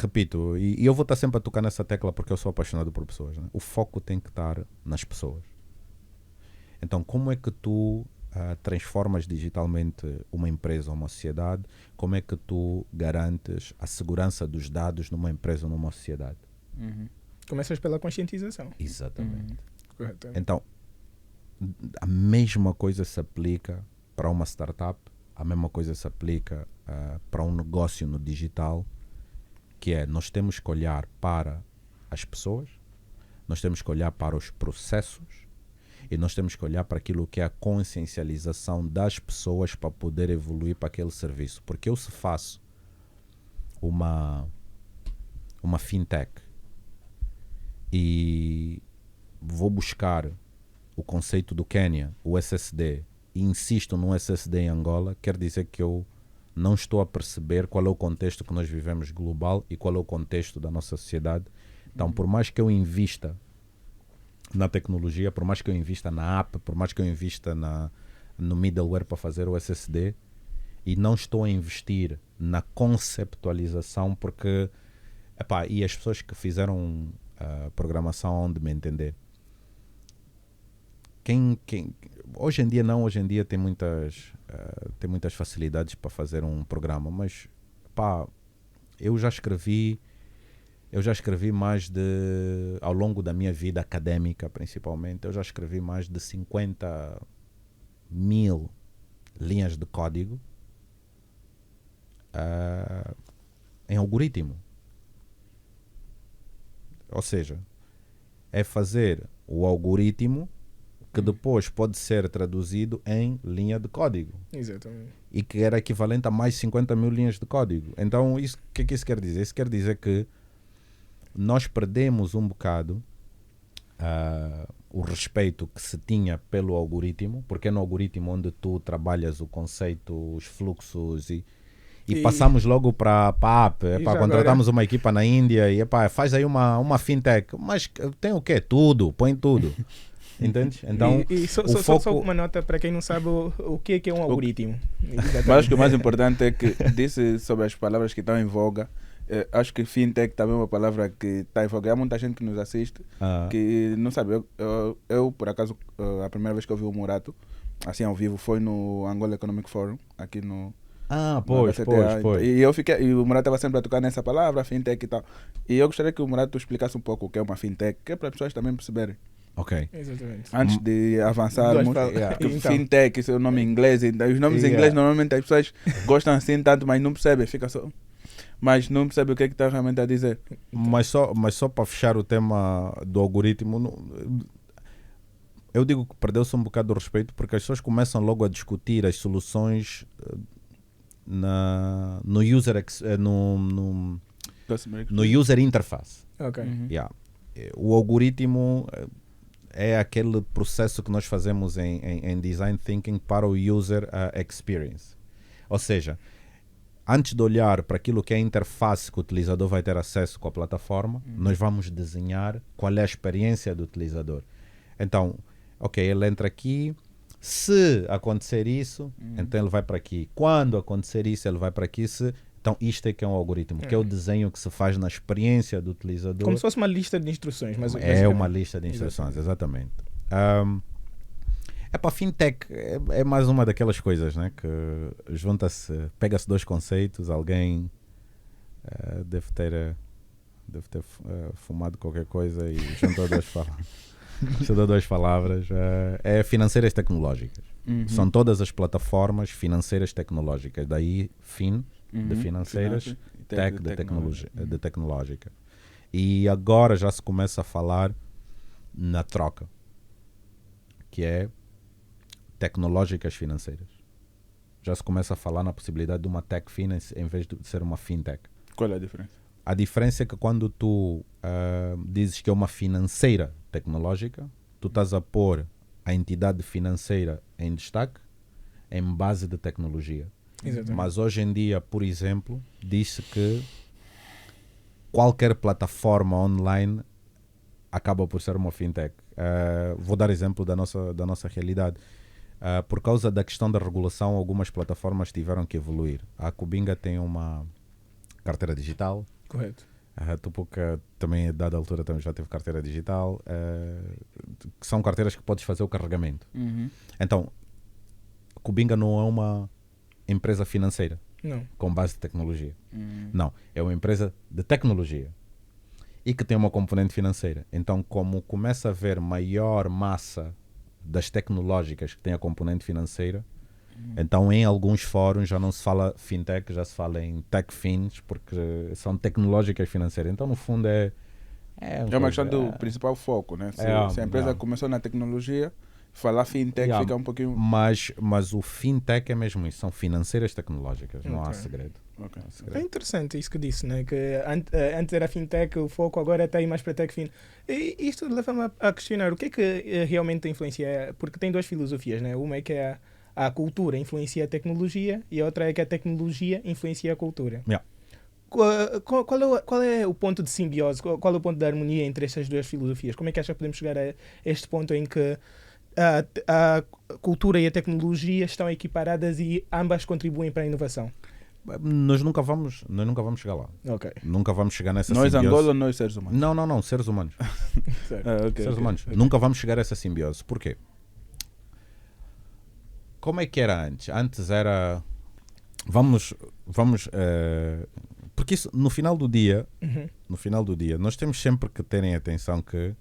repito, e eu vou estar sempre a tocar nessa tecla porque eu sou apaixonado por pessoas, né? O foco tem que estar nas pessoas. Então, como é que tu transformas digitalmente uma empresa ou uma sociedade? Como é que tu garantes a segurança dos dados numa empresa ou numa sociedade? Começas pela conscientização. Exatamente. Corretamente. Então, a mesma coisa se aplica para uma startup, a mesma coisa se aplica para um negócio no digital, que é, nós temos que olhar para as pessoas, nós temos que olhar para os processos e nós temos que olhar para aquilo que é a consciencialização das pessoas para poder evoluir para aquele serviço. Porque eu, se faço uma fintech e vou buscar o conceito do Quênia, o SSD, e insisto no SSD em Angola, quer dizer que eu não estou a perceber qual é o contexto que nós vivemos global e qual é o contexto da nossa sociedade. Então, por mais que eu invista na tecnologia, por mais que eu invista na app, por mais que eu invista no middleware para fazer o SSD e não estou a investir na conceptualização porque e as pessoas que fizeram programação hão de me entender. Hoje em dia tem muitas facilidades para fazer um programa, mas eu já escrevi mais de, ao longo da minha vida académica principalmente, eu já escrevi mais de 50.000 linhas de código em algoritmo. Ou seja, é fazer o algoritmo que depois pode ser traduzido em linha de código. Exatamente. E que era equivalente a mais 50.000 linhas de código. Então, o que é que isso quer dizer? Isso quer dizer que nós perdemos um bocado o respeito que se tinha pelo algoritmo, porque é no algoritmo onde tu trabalhas o conceito, os fluxos e passamos logo para a app. Contratamos uma equipa na Índia e faz aí uma fintech. Mas tem o quê? Tudo, põe tudo. Entende? Então, só uma nota para quem não sabe o que é um algoritmo. Mas acho que o mais importante é que disse sobre as palavras que estão em voga. Acho que fintech também é uma palavra que está em voga. Há muita gente que nos assiste que não sabe. Eu, por acaso, a primeira vez que eu vi o Murato, assim ao vivo, foi no Angola Economic Forum, aqui no. Pois. E o Murato estava sempre a tocar nessa palavra, fintech e tal. E eu gostaria que o Murato explicasse um pouco o que é uma fintech, que é para as pessoas também perceberem. Ok. Exatamente. Antes de avançarmos, Então. fintech, isso é o nome em inglês. E os nomes em inglês normalmente as pessoas gostam assim tanto, mas não percebem, fica só. Mas não percebe o que é que está realmente a dizer. Mas só para fechar o tema do algoritmo, eu digo que perdeu-se um bocado de respeito porque as pessoas começam logo a discutir as soluções no user interface. Ok. O algoritmo é aquele processo que nós fazemos em design thinking para o user experience. Ou seja, antes de olhar para aquilo que é a interface que o utilizador vai ter acesso com a plataforma, nós vamos desenhar qual é a experiência do utilizador. Então, ele entra aqui, se acontecer isso, então ele vai para aqui. Quando acontecer isso, ele vai para aqui. Então isto é que é um algoritmo, que é o desenho que se faz na experiência do utilizador. Como se fosse uma lista de instruções. Mas é uma lista de instruções, exatamente. Para fintech é mais uma daquelas coisas, né, que pega-se dois conceitos, alguém deve ter fumado qualquer coisa e juntou duas palavras. É financeiras tecnológicas. São todas as plataformas financeiras tecnológicas. Daí de financeiras, tech de tecnológica. E agora já se começa a falar na troca, que é tecnológicas financeiras. Já se começa a falar na possibilidade de uma tech finance em vez de ser uma fintech. Qual é a diferença? A diferença é que quando tu dizes que é uma financeira tecnológica, tu estás a pôr a entidade financeira em destaque em base de tecnologia. Exatamente. Mas hoje em dia, por exemplo, diz-se que qualquer plataforma online acaba por ser uma fintech. Vou dar exemplo da nossa realidade. Por causa da questão da regulação, algumas plataformas tiveram que evoluir. A Kubinga tem uma carteira digital. Correto. A Tupuca também, a dada altura, também já teve carteira digital. Que são carteiras que podes fazer o carregamento. Então, a Kubinga não é uma empresa financeira com base de tecnologia. Não, é uma empresa de tecnologia e que tem uma componente financeira. Então, como começa a haver maior massa das tecnológicas que têm a componente financeira, então em alguns fóruns já não se fala fintech, já se fala em tech fins, porque são tecnológicas financeiras. Então, no fundo, é uma questão do principal foco, né? Se a empresa começou na tecnologia, falar fintech fica um pouquinho... Mas o fintech é mesmo isso, são financeiras tecnológicas, não há segredo. É interessante isso que disse, né? Que antes era fintech, o foco agora está aí mais para tech fin. E isto leva-me a questionar o que é que realmente influencia, porque tem duas filosofias, né? Uma é que a cultura influencia a tecnologia e a outra é que a tecnologia influencia a cultura. Qual é o ponto de simbiose, qual é o ponto de harmonia entre estas duas filosofias? Como é que acha que podemos chegar a este ponto em que a cultura e a tecnologia estão equiparadas e ambas contribuem para a inovação? Nós nunca vamos chegar lá. Ok. Nunca vamos chegar nessa Nós, simbiose. Angola, ou nós, seres humanos? Não, seres humanos. Seres humanos. Ok. Nunca vamos chegar a essa simbiose. Por quê? Como é que era antes? Antes era... porque isso, no final do dia, nós temos sempre que terem atenção que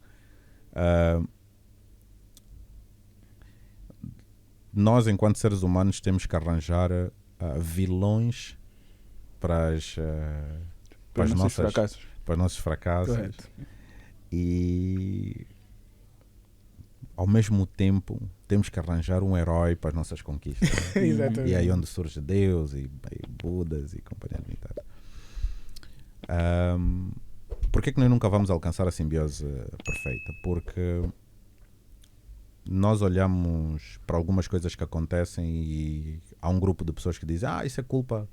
nós, enquanto seres humanos, temos que arranjar vilões para os nossos fracassos. Correto. E ao mesmo tempo temos que arranjar um herói para as nossas conquistas. Exatamente. E aí onde surge Deus e Budas e companhia limitada. Por que nós nunca vamos alcançar a simbiose perfeita? Porque nós olhamos para algumas coisas que acontecem e há um grupo de pessoas que dizem isso é culpa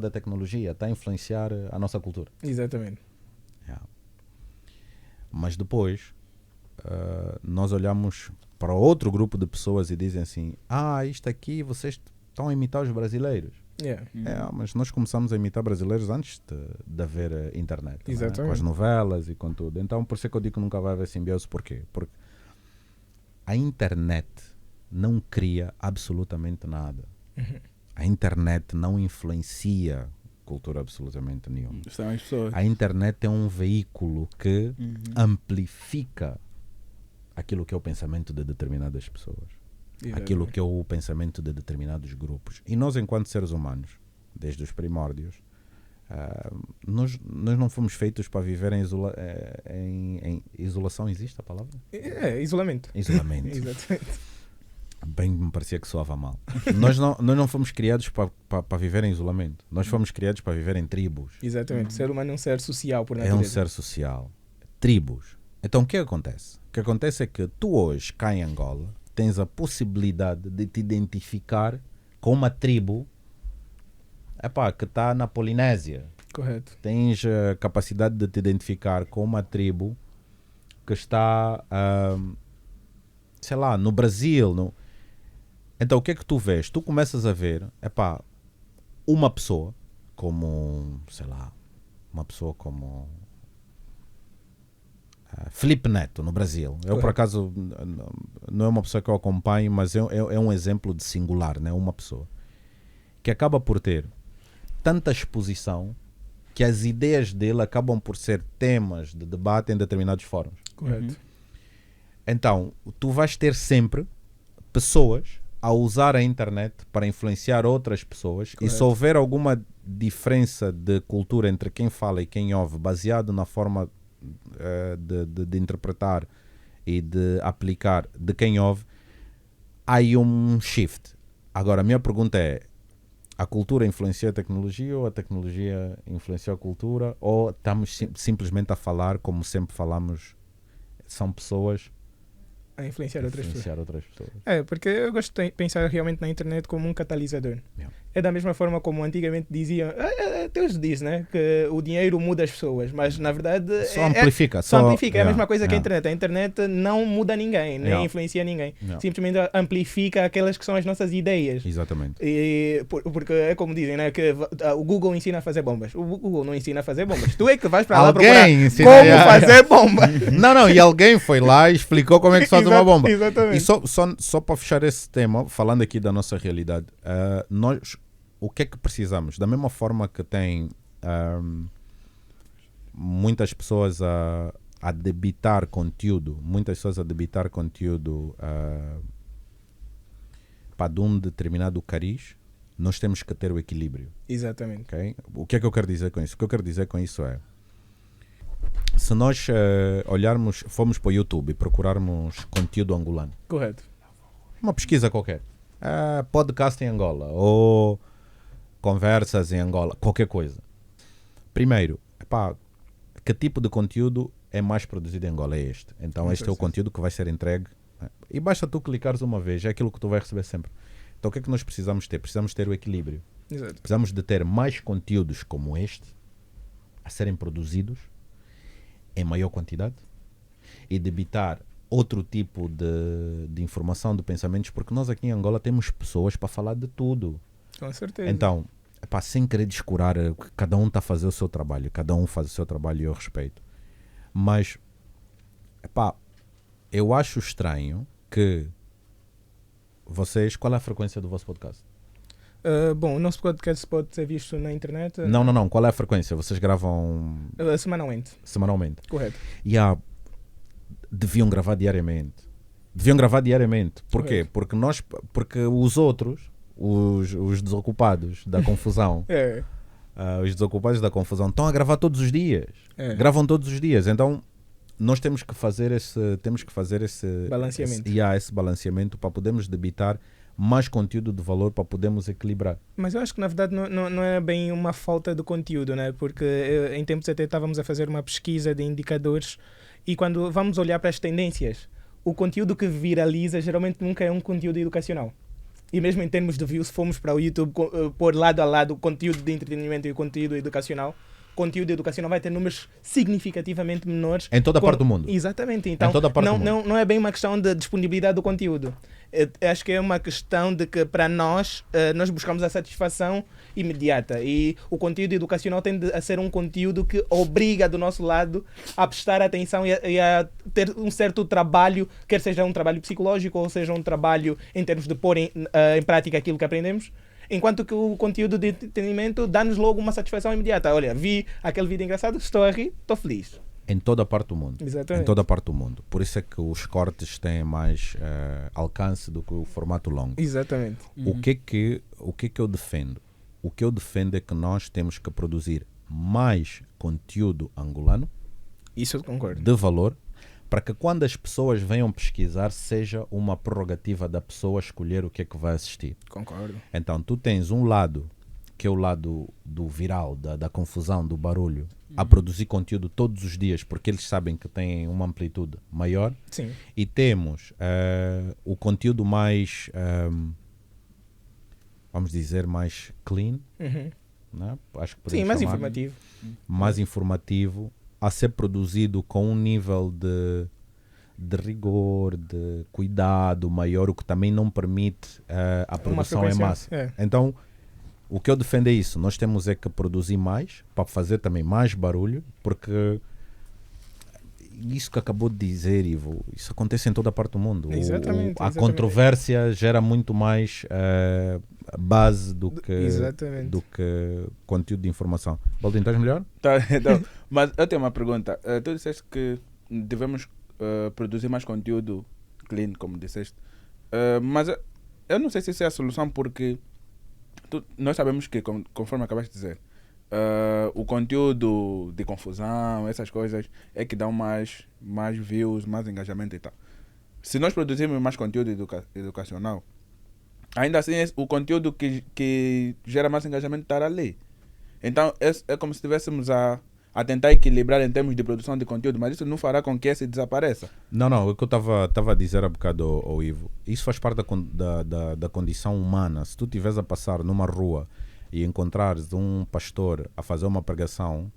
da tecnologia, está a influenciar a nossa cultura. Exatamente. Mas depois nós olhamos para outro grupo de pessoas e dizem assim, isto aqui vocês estão a imitar os brasileiros. Mas nós começamos a imitar brasileiros antes de haver internet. Exatamente. Com as novelas e com tudo. Então por isso é que eu digo que nunca vai haver simbiose. Porquê? Porque a internet não cria absolutamente nada. A internet não influencia cultura absolutamente nenhuma. São as pessoas. A internet é um veículo que amplifica aquilo que é o pensamento de determinadas pessoas. Exatamente. Aquilo que é o pensamento de determinados grupos. E nós, enquanto seres humanos, desde os primórdios, nós não fomos feitos para viver em isolação. Existe a palavra? Isolamento. Isolamento. Exatamente. Bem, me parecia que soava mal. nós não fomos criados para viver em isolamento. Nós fomos criados para viver em tribos. Exatamente. O ser humano é um ser social por É natureza. um ser social. Tribos. Então o que acontece? O que acontece é que tu hoje, cá em Angola, tens a possibilidade de te identificar com uma tribo que está na Polinésia. Correto. Tens a capacidade de te identificar com uma tribo que está, sei lá, no Brasil. Então o que é que tu vês? Tu começas a ver, uma pessoa como, sei lá, Felipe Neto no Brasil. Eu por acaso não é uma pessoa que eu acompanho, mas é um exemplo de singular, né? Uma pessoa que acaba por ter tanta exposição que as ideias dele acabam por ser temas de debate em determinados fóruns. Correto. Então, tu vais ter sempre pessoas a usar a internet para influenciar outras pessoas. Correto. E se houver alguma diferença de cultura entre quem fala e quem ouve, baseado na forma de interpretar e de aplicar de quem ouve, há aí um shift. Agora, a minha pergunta é: a cultura influencia a tecnologia ou a tecnologia influencia a cultura? Ou estamos simplesmente a falar como sempre falamos, são pessoas A influenciar outras pessoas. Porque eu gosto de pensar realmente na internet como um catalisador. É da mesma forma como antigamente diziam, Deus diz, né, que o dinheiro muda as pessoas, mas na verdade só amplifica. É a mesma coisa que a internet. A internet não muda ninguém, nem influencia ninguém. Simplesmente amplifica aquelas que são as nossas ideias. Exatamente. Porque é como dizem, né, que o Google ensina a fazer bombas. O Google não ensina a fazer bombas. Tu é que vais para lá procurar como fazer bombas. Não, e alguém foi lá e explicou como é que se faz uma bomba. Exatamente. E só para fechar esse tema, falando aqui da nossa realidade, nós, o que é que precisamos? Da mesma forma que tem muitas pessoas a debitar conteúdo, para de um determinado cariz, nós temos que ter o equilíbrio. Exatamente. Okay? O que é que eu quero dizer com isso? O que eu quero dizer com isso é: se nós formos para o YouTube e procurarmos conteúdo angolano, Correto. uma pesquisa qualquer, podcast em Angola ou conversas em Angola, qualquer coisa. Primeiro, que tipo de conteúdo é mais produzido em Angola? É este. Então este é o conteúdo que vai ser entregue. E basta tu clicares uma vez, é aquilo que tu vais receber sempre. Então o que é que nós precisamos ter? Precisamos ter o equilíbrio. Exato. Precisamos de ter mais conteúdos como este a serem produzidos em maior quantidade e debitar outro tipo de informação, de pensamentos, porque nós aqui em Angola temos pessoas para falar de tudo. Com certeza. Então, epá, sem querer descurar, cada um está a fazer o seu trabalho, cada um faz o seu trabalho e eu respeito. Mas, epá, eu acho estranho que vocês... Qual é a frequência do vosso podcast? Bom, o nosso podcast pode ser visto na internet. Não. Qual é a frequência? Vocês gravam... Semanalmente. Semanalmente. Correto. Deviam gravar diariamente. Porquê? Porque os outros, os desocupados da confusão, os desocupados da confusão estão a gravar todos os dias. Gravam todos os dias. Então, nós temos que fazer esse balanceamento. Esse balanceamento para podermos debitar mais conteúdo de valor, para podermos equilibrar. Mas eu acho que na verdade não é bem uma falta de conteúdo, né? Porque em tempos até estávamos a fazer uma pesquisa de indicadores e quando vamos olhar para as tendências, o conteúdo que viraliza geralmente nunca é um conteúdo educacional. E mesmo em termos de views, se formos para o YouTube pôr lado a lado o conteúdo de entretenimento e o conteúdo educacional, conteúdo educacional vai ter números significativamente menores. Em toda a parte do mundo. Exatamente. Então, não é bem uma questão de disponibilidade do conteúdo. Acho que é uma questão de que, para nós buscamos a satisfação imediata. E o conteúdo educacional tende a ser um conteúdo que obriga, do nosso lado, a prestar atenção e a ter um certo trabalho, quer seja um trabalho psicológico ou seja um trabalho em termos de pôr em prática aquilo que aprendemos. Enquanto que o conteúdo de entretenimento dá-nos logo uma satisfação imediata. Olha, vi aquele vídeo engraçado, estou a rir, estou feliz. Em toda a parte do mundo. Exatamente. Em toda a parte do mundo. Por isso é que os cortes têm mais alcance do que o formato longo. Exatamente. O que é que eu defendo? O que eu defendo é que nós temos que produzir mais conteúdo angolano. Isso eu concordo. De valor, para que quando as pessoas venham pesquisar, seja uma prerrogativa da pessoa escolher o que é que vai assistir. Concordo. Então, tu tens um lado, que é o lado do viral, da confusão, do barulho, a produzir conteúdo todos os dias, porque eles sabem que têm uma amplitude maior. Sim. E temos o conteúdo mais, vamos dizer, mais clean. Né? Acho que sim, mais informativo. Mais informativo, a ser produzido com um nível de rigor, de cuidado maior, o que também não permite a produção em massa. Então, o que eu defendo é isso. Nós temos é que produzir mais, para fazer também mais barulho, porque isso que acabou de dizer, Ivo, isso acontece em toda a parte do mundo. A controvérsia gera muito mais base do que conteúdo de informação. Baldinho, estás melhor? Tá, então, mas eu tenho uma pergunta. Tu disseste que devemos produzir mais conteúdo clean, como disseste. Mas eu não sei se isso é a solução, porque nós sabemos que, conforme acabaste de dizer, o conteúdo de confusão, essas coisas, é que dão mais views, mais engajamento e tal. Se nós produzirmos mais conteúdo educacional, ainda assim o conteúdo que gera mais engajamento estará ali. Então é como se estivéssemos a tentar equilibrar em termos de produção de conteúdo, mas isso não fará com que esse desapareça. Não, o que eu estava a dizer há bocado ao Ivo, isso faz parte da condição humana. Se tu estiveres a passar numa rua e encontrares um pastor a fazer uma pregação,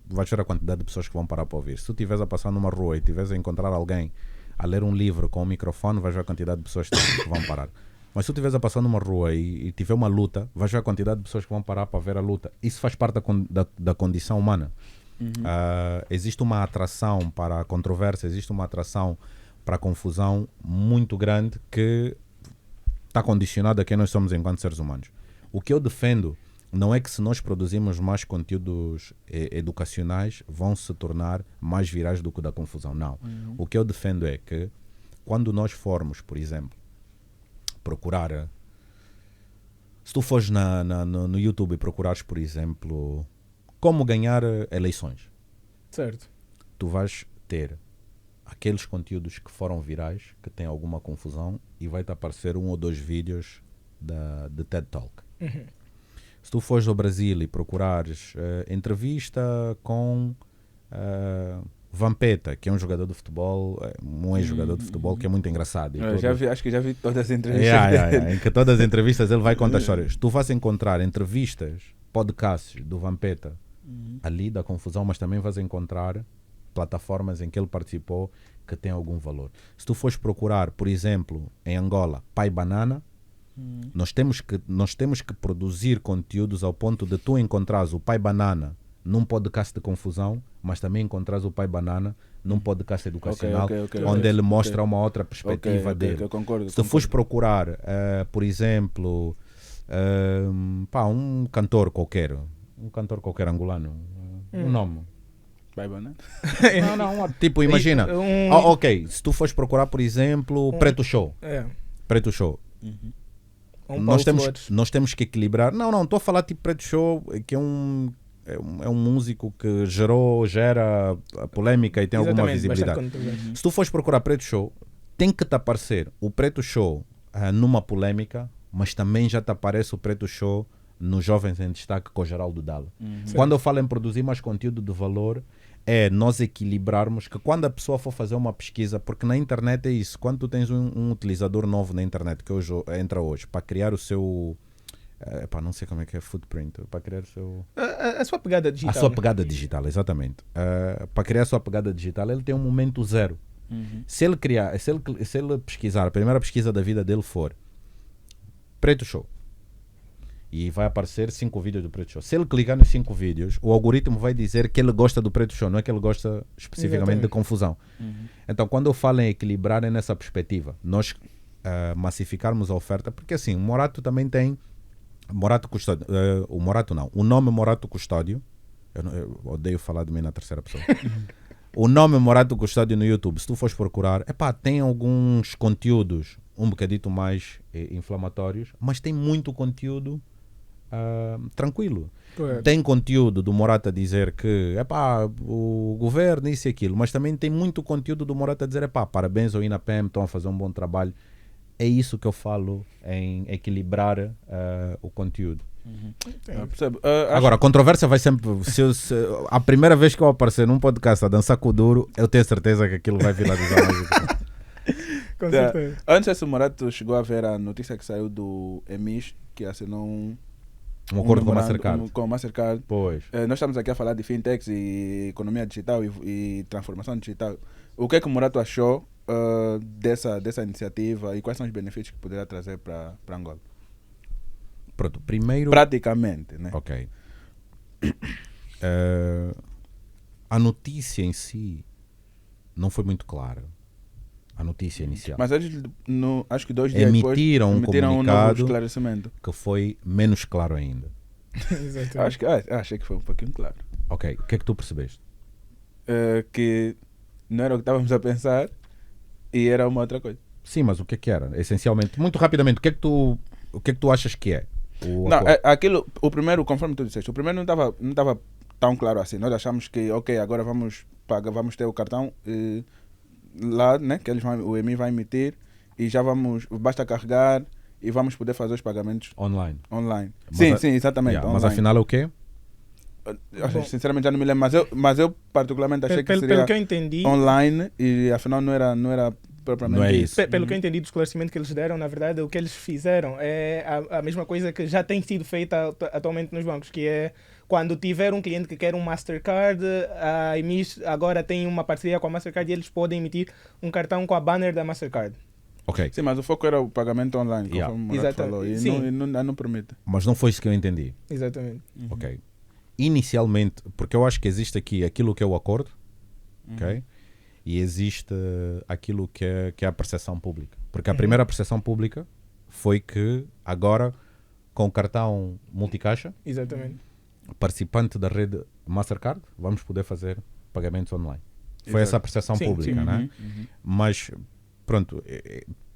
vais ver a quantidade de pessoas que vão parar para ouvir. Se tu estiveres a passar numa rua e estiveres a encontrar alguém a ler um livro com um microfone, vais ver a quantidade de pessoas que vão parar. Mas se tu estiveres a passar numa rua e tiver uma luta, vais ver a quantidade de pessoas que vão parar para ver a luta. Isso faz parte da condição humana. Existe uma atração para a controvérsia, existe uma atração para a confusão muito grande que está condicionada a quem nós somos enquanto seres humanos. O que eu defendo não é que, se nós produzimos mais conteúdos educacionais, vão se tornar mais virais do que o da confusão. Não. O que eu defendo é que, quando nós formos, por exemplo, procurar... Se tu fores no YouTube e procurares, por exemplo, como ganhar eleições, certo, tu vais ter aqueles conteúdos que foram virais, que têm alguma confusão, e vai-te aparecer 1 ou 2 vídeos de TED Talk. Se tu fores ao Brasil e procurares entrevista com Vampeta, que é um jogador de futebol, um ex-jogador de futebol, que é muito engraçado. Acho que já vi todas as entrevistas. Em que todas as entrevistas ele vai contar histórias. Tu vais encontrar entrevistas, podcasts do Vampeta ali da confusão, mas também vais encontrar plataformas em que ele participou que tem algum valor. Se tu fores procurar, por exemplo, em Angola, Pai Banana, nós temos que produzir conteúdos ao ponto de tu encontrares o Pai Banana num podcast de confusão, mas também encontrares o Pai Banana num podcast educacional, onde ele mostra uma outra perspectiva dele. Eu concordo, Se tu fores procurar, por exemplo, um cantor qualquer angolano, um nome. Pai Banana? Não, tipo, imagina. Ok, se tu fores procurar, por exemplo, Preto Show. Preto Show. Nós temos que equilibrar. Não, estou a falar tipo Preto Show, que é um músico que gera a polêmica e tem alguma visibilidade. Se tu fores procurar Preto Show, tem que te aparecer o Preto Show numa polêmica, mas também já te aparece o Preto Show nos Jovens em Destaque com o Geraldo Dalla. Quando eu falo em produzir mais conteúdo de valor, é nós equilibrarmos que quando a pessoa for fazer uma pesquisa, porque na internet é isso, quando tu tens um utilizador novo na internet que entra hoje para criar o seu... não sei como é que é footprint, para criar o seu... A sua pegada digital. A sua pegada digital, exatamente. Para criar a sua pegada digital, ele tem um momento zero. Se ele pesquisar, a primeira pesquisa da vida dele for Preto Show, e vai aparecer 5 vídeos do Preto Show. Se ele clicar nos 5 vídeos, o algoritmo vai dizer que ele gosta do Preto Show, não é que ele gosta especificamente de confusão. Então, quando eu falo em equilibrar, é nessa perspectiva. Nós massificarmos a oferta, porque assim, o Morato também tem Morato Custódio, o nome Morato Custódio, eu odeio falar de mim na terceira pessoa. O nome Morato Custódio no YouTube, se tu fores procurar, tem alguns conteúdos um bocadito mais inflamatórios, mas tem muito conteúdo tranquilo. Tem conteúdo do Morato a dizer que o governo, isso e aquilo, mas também tem muito conteúdo do Morato a dizer parabéns ao INAPEM, estão a fazer um bom trabalho. É isso que eu falo em equilibrar o conteúdo. Agora, a controvérsia vai sempre... A primeira vez que eu aparecer num podcast a dançar com o duro, eu tenho certeza que aquilo vai viralizar mais. Com certeza. Antes esse Morato chegou a ver a notícia que saiu do EMIS, que assinou um acordo com a Mastercard. Com a Mastercard. Pois. Nós estamos aqui a falar de fintechs e economia digital e transformação digital. O que é que o Morato achou dessa iniciativa e quais são os benefícios que poderá trazer para Angola? Pronto, primeiro... Praticamente, né? Ok. A notícia em si não foi muito clara. A notícia inicial. Mas eles, acho que 2 dias depois, emitiram um comunicado esclarecimento que foi menos claro ainda. Achei que foi um pouquinho claro. Ok, o que é que tu percebeste? Que não era o que estávamos a pensar e era uma outra coisa. Sim, mas o que é que era? Essencialmente, muito rapidamente, o que é que tu achas que é? O primeiro, conforme tu disseste, o primeiro não estava tão claro assim. Nós achamos que, agora vamos ter o cartão lá, né, que o EMI vai emitir e basta carregar e vamos poder fazer os pagamentos online. Sim, exatamente. Mas afinal é o quê? Sinceramente já não me lembro, mas eu particularmente achei que seria pelo que eu entendi, online e afinal não era propriamente não é isso. Pelo que eu entendi do esclarecimento que eles deram, na verdade, o que eles fizeram é a mesma coisa que já tem sido feita atualmente nos bancos, que é quando tiver um cliente que quer um Mastercard, a EMIS agora tem uma parceria com a Mastercard e eles podem emitir um cartão com a banner da Mastercard. Ok. Sim, mas o foco era o pagamento online, conforme o Morato falou, e não permite. Mas não foi isso que eu entendi. Exatamente. Ok. Inicialmente, porque eu acho que existe aqui aquilo que é o acordo, ok? E existe aquilo que é a percepção pública. Porque a primeira percepção pública foi que agora, com o cartão multicaixa, exatamente, participante da rede Mastercard, vamos poder fazer pagamentos online. Foi essa a percepção pública, né? Mas, pronto,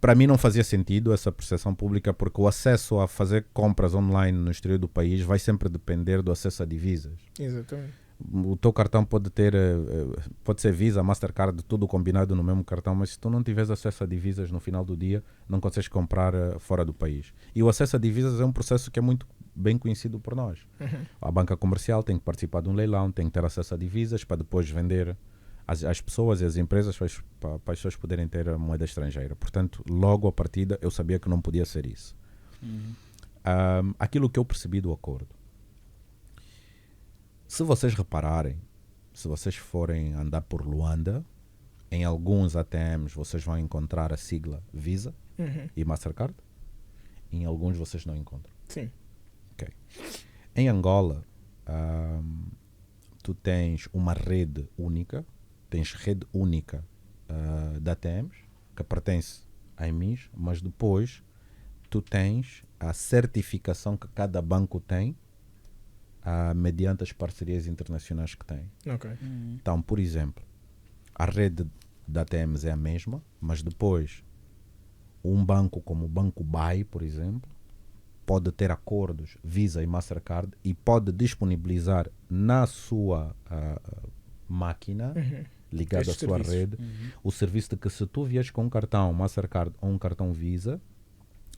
para mim não fazia sentido essa percepção pública, porque o acesso a fazer compras online no exterior do país vai sempre depender do acesso a divisas. Exatamente. O teu cartão pode ser Visa, Mastercard, tudo combinado no mesmo cartão, mas se tu não tiveres acesso a divisas no final do dia, não consegues comprar fora do país. E o acesso a divisas é um processo que é muito bem conhecido por nós. A banca comercial tem que participar de um leilão, tem que ter acesso a divisas para depois vender às pessoas e às empresas para as pessoas poderem ter a moeda estrangeira. Portanto, logo à partida eu sabia que não podia ser isso. Aquilo que eu percebi do acordo, se vocês repararem, se vocês forem andar por Luanda, em alguns ATMs vocês vão encontrar a sigla Visa e Mastercard. Em alguns vocês não encontram. Sim. Okay. Em Angola, tu tens uma rede única, de ATMs, que pertence à EMIS, mas depois tu tens a certificação que cada banco tem mediante as parcerias internacionais que tem. Ok. Então, por exemplo, a rede de ATMs é a mesma, mas depois um banco como o Banco BAI, por exemplo, pode ter acordos Visa e Mastercard e pode disponibilizar na sua máquina ligada à sua rede o serviço de que se tu vieres com um cartão Mastercard ou um cartão Visa,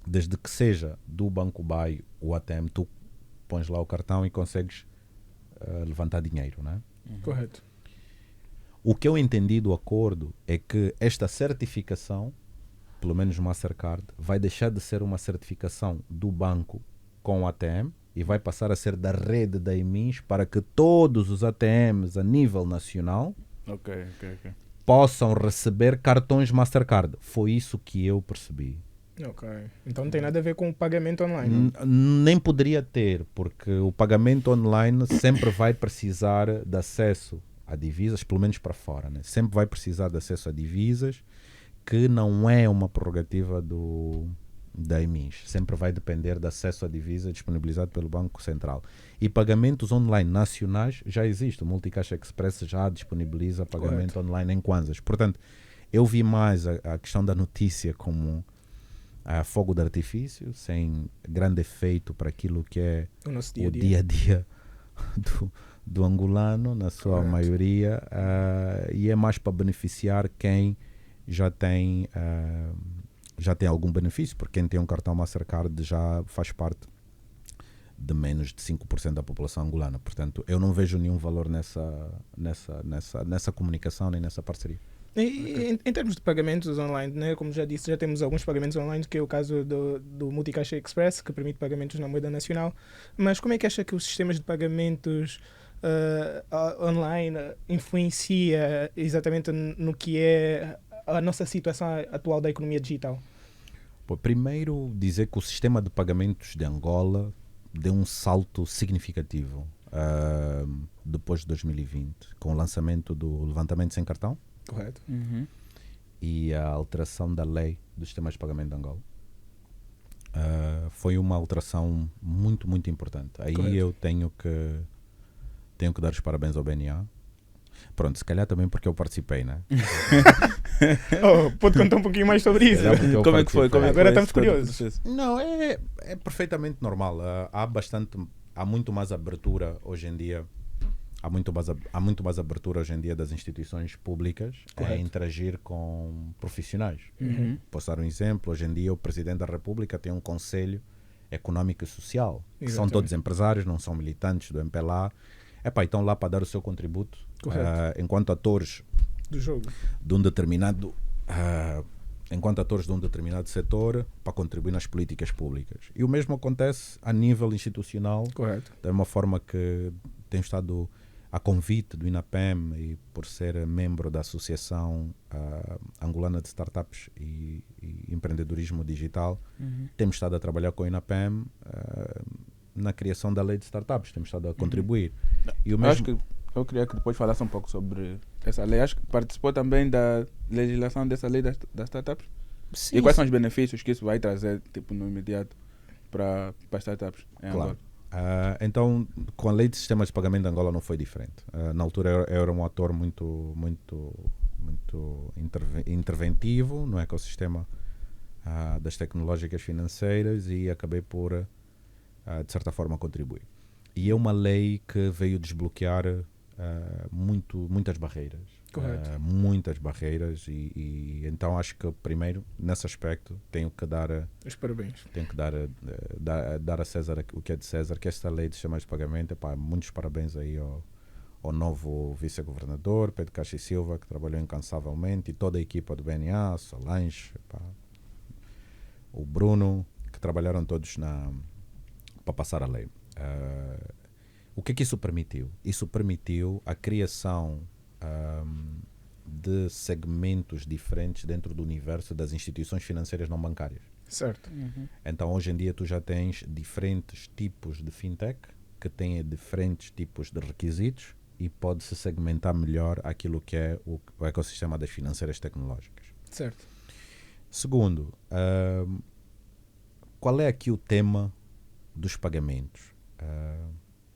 desde que seja do Banco BAI o ATM, tu pões lá o cartão e consegues levantar dinheiro, né? Correto. O que eu entendi do acordo é que esta certificação, pelo menos Mastercard, vai deixar de ser uma certificação do banco com o ATM e vai passar a ser da rede da EMIS para que todos os ATMs a nível nacional possam receber cartões Mastercard. Foi isso que eu percebi. Ok. Então não tem nada a ver com o pagamento online. Nem poderia ter, porque o pagamento online sempre vai precisar de acesso a divisas, pelo menos para fora, né? Sempre vai precisar de acesso a divisas, que não é uma prerrogativa da EMIS. Sempre vai depender de acesso a divisa disponibilizado pelo Banco Central. E pagamentos online nacionais já existe. O Multicaixa Express já disponibiliza pagamento online em kwanzas. Portanto, eu vi mais a questão da notícia como fogo de artifício, sem grande efeito para aquilo que é o dia a dia do angolano, na sua maioria, e é mais para beneficiar quem já tem algum benefício, porque quem tem um cartão Mastercard já faz parte de menos de 5% da população angolana. Portanto, eu não vejo nenhum valor nessa comunicação nem nessa parceria. E, em termos de pagamentos online, né, como já disse, já temos alguns pagamentos online, que é o caso do Multicaixa Express, que permite pagamentos na moeda nacional. Mas como é que acha que os sistemas de pagamentos online influencia exatamente no que é a nossa situação atual da economia digital? Primeiro, dizer que o sistema de pagamentos de Angola deu um salto significativo depois de 2020, com o lançamento do levantamento sem cartão. Correto. E a alteração da lei dos sistemas de pagamento de Angola. Foi uma alteração muito, muito importante. Aí correto. Eu tenho que dar os parabéns ao BNA. Pronto, se calhar também porque eu participei, né? Pode contar um pouquinho mais sobre isso? Como é que foi? Agora estamos curiosos. Não, é perfeitamente normal. Há muito mais abertura hoje em dia. Há muito mais abertura hoje em dia das instituições públicas a interagir com profissionais. Posso dar um exemplo. Hoje em dia o Presidente da República tem um Conselho Económico e Social, que são todos empresários, não são militantes do MPLA. Estão lá para dar o seu contributo enquanto atores do jogo de um determinado setor, para contribuir nas políticas públicas. E o mesmo acontece a nível institucional. Correto. Da mesma forma que tem estado a convite do INAPEM e por ser membro da Associação Angolana de Startups e Empreendedorismo Digital, temos estado a trabalhar com o INAPEM na criação da lei de startups, temos estado a contribuir. E o mesmo... Acho que eu queria que depois falasse um pouco sobre essa lei. Acho que participou também da legislação dessa lei das startups. Sim, e quais são os benefícios que isso vai trazer no imediato para as startups em Angola? Então, com a lei de sistemas de pagamento de Angola não foi diferente. Na altura eu era um ator muito interventivo no ecossistema das tecnológicas financeiras e acabei por, de certa forma, contribuir. E é uma lei que veio desbloquear muitas barreiras. Correto. Muitas barreiras e então acho que primeiro, nesse aspecto, tenho que dar os parabéns. Tenho que dar a César o que é de César, que esta lei de sistemas de pagamento, muitos parabéns aí ao novo vice-governador, Pedro Caixi Silva, que trabalhou incansavelmente, e toda a equipa do BNA, Solange, o Bruno, que trabalharam todos para passar a lei. O que é que isso permitiu? Isso permitiu a criação de segmentos diferentes dentro do universo das instituições financeiras não bancárias. Certo. Então, hoje em dia, tu já tens diferentes tipos de fintech que têm diferentes tipos de requisitos e pode-se segmentar melhor aquilo que é o ecossistema das financeiras tecnológicas. Certo. Segundo, qual é aqui o tema dos pagamentos?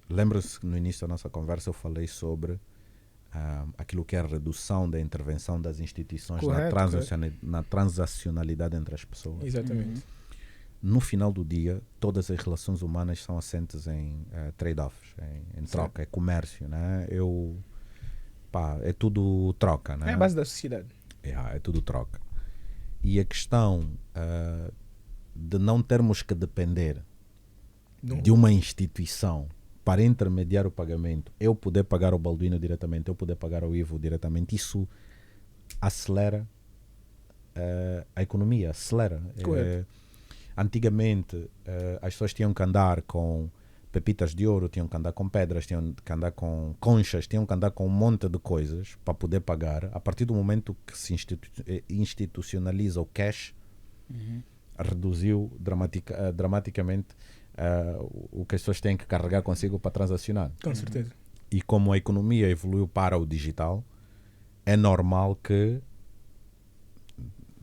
Lembra-se que no início da nossa conversa eu falei sobre aquilo que é a redução da intervenção das instituições na transacionalidade entre as pessoas. Exatamente. No final do dia, todas as relações humanas são assentes em trade-offs, em troca, é comércio, né? É tudo troca, né? É a base da sociedade. É tudo troca. E a questão de não termos que depender de uma instituição para intermediar o pagamento, eu poder pagar ao Balduino diretamente, eu poder pagar ao Ivo diretamente, isso acelera a economia, acelera. Antigamente as pessoas tinham que andar com pepitas de ouro, tinham que andar com pedras, tinham que andar com conchas, tinham que andar com um monte de coisas para poder pagar. A partir do momento que se institucionaliza o cash, reduziu dramaticamente o que as pessoas têm que carregar consigo para transacionar. Com certeza. E como a economia evoluiu para o digital, é normal que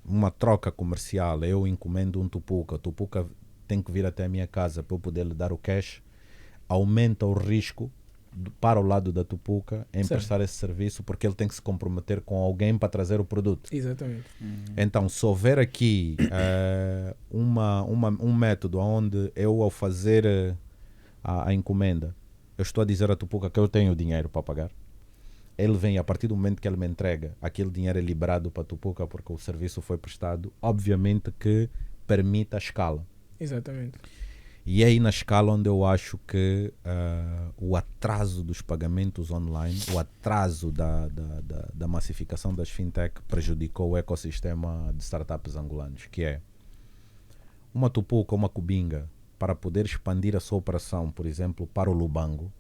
uma troca comercial, eu encomendo um tupuca, o tupuca tem que vir até a minha casa para eu poder lhe dar o cash, aumenta o risco para o lado da tupuca em prestar esse serviço, porque ele tem que se comprometer com alguém para trazer o produto. Exatamente. Então, se houver aqui um método onde eu, ao fazer a encomenda, eu estou a dizer à tupuca que eu tenho o dinheiro para pagar, ele vem, a partir do momento que ele me entrega, aquele dinheiro é liberado para a tupuca porque o serviço foi prestado, obviamente que permite a escala. Exatamente. E é aí na escala onde eu acho que o atraso dos pagamentos online, o atraso da massificação das fintech prejudicou o ecossistema de startups angolanos, que é uma tupuca, uma cubinga, para poder expandir a sua operação, por exemplo, para o Lubango,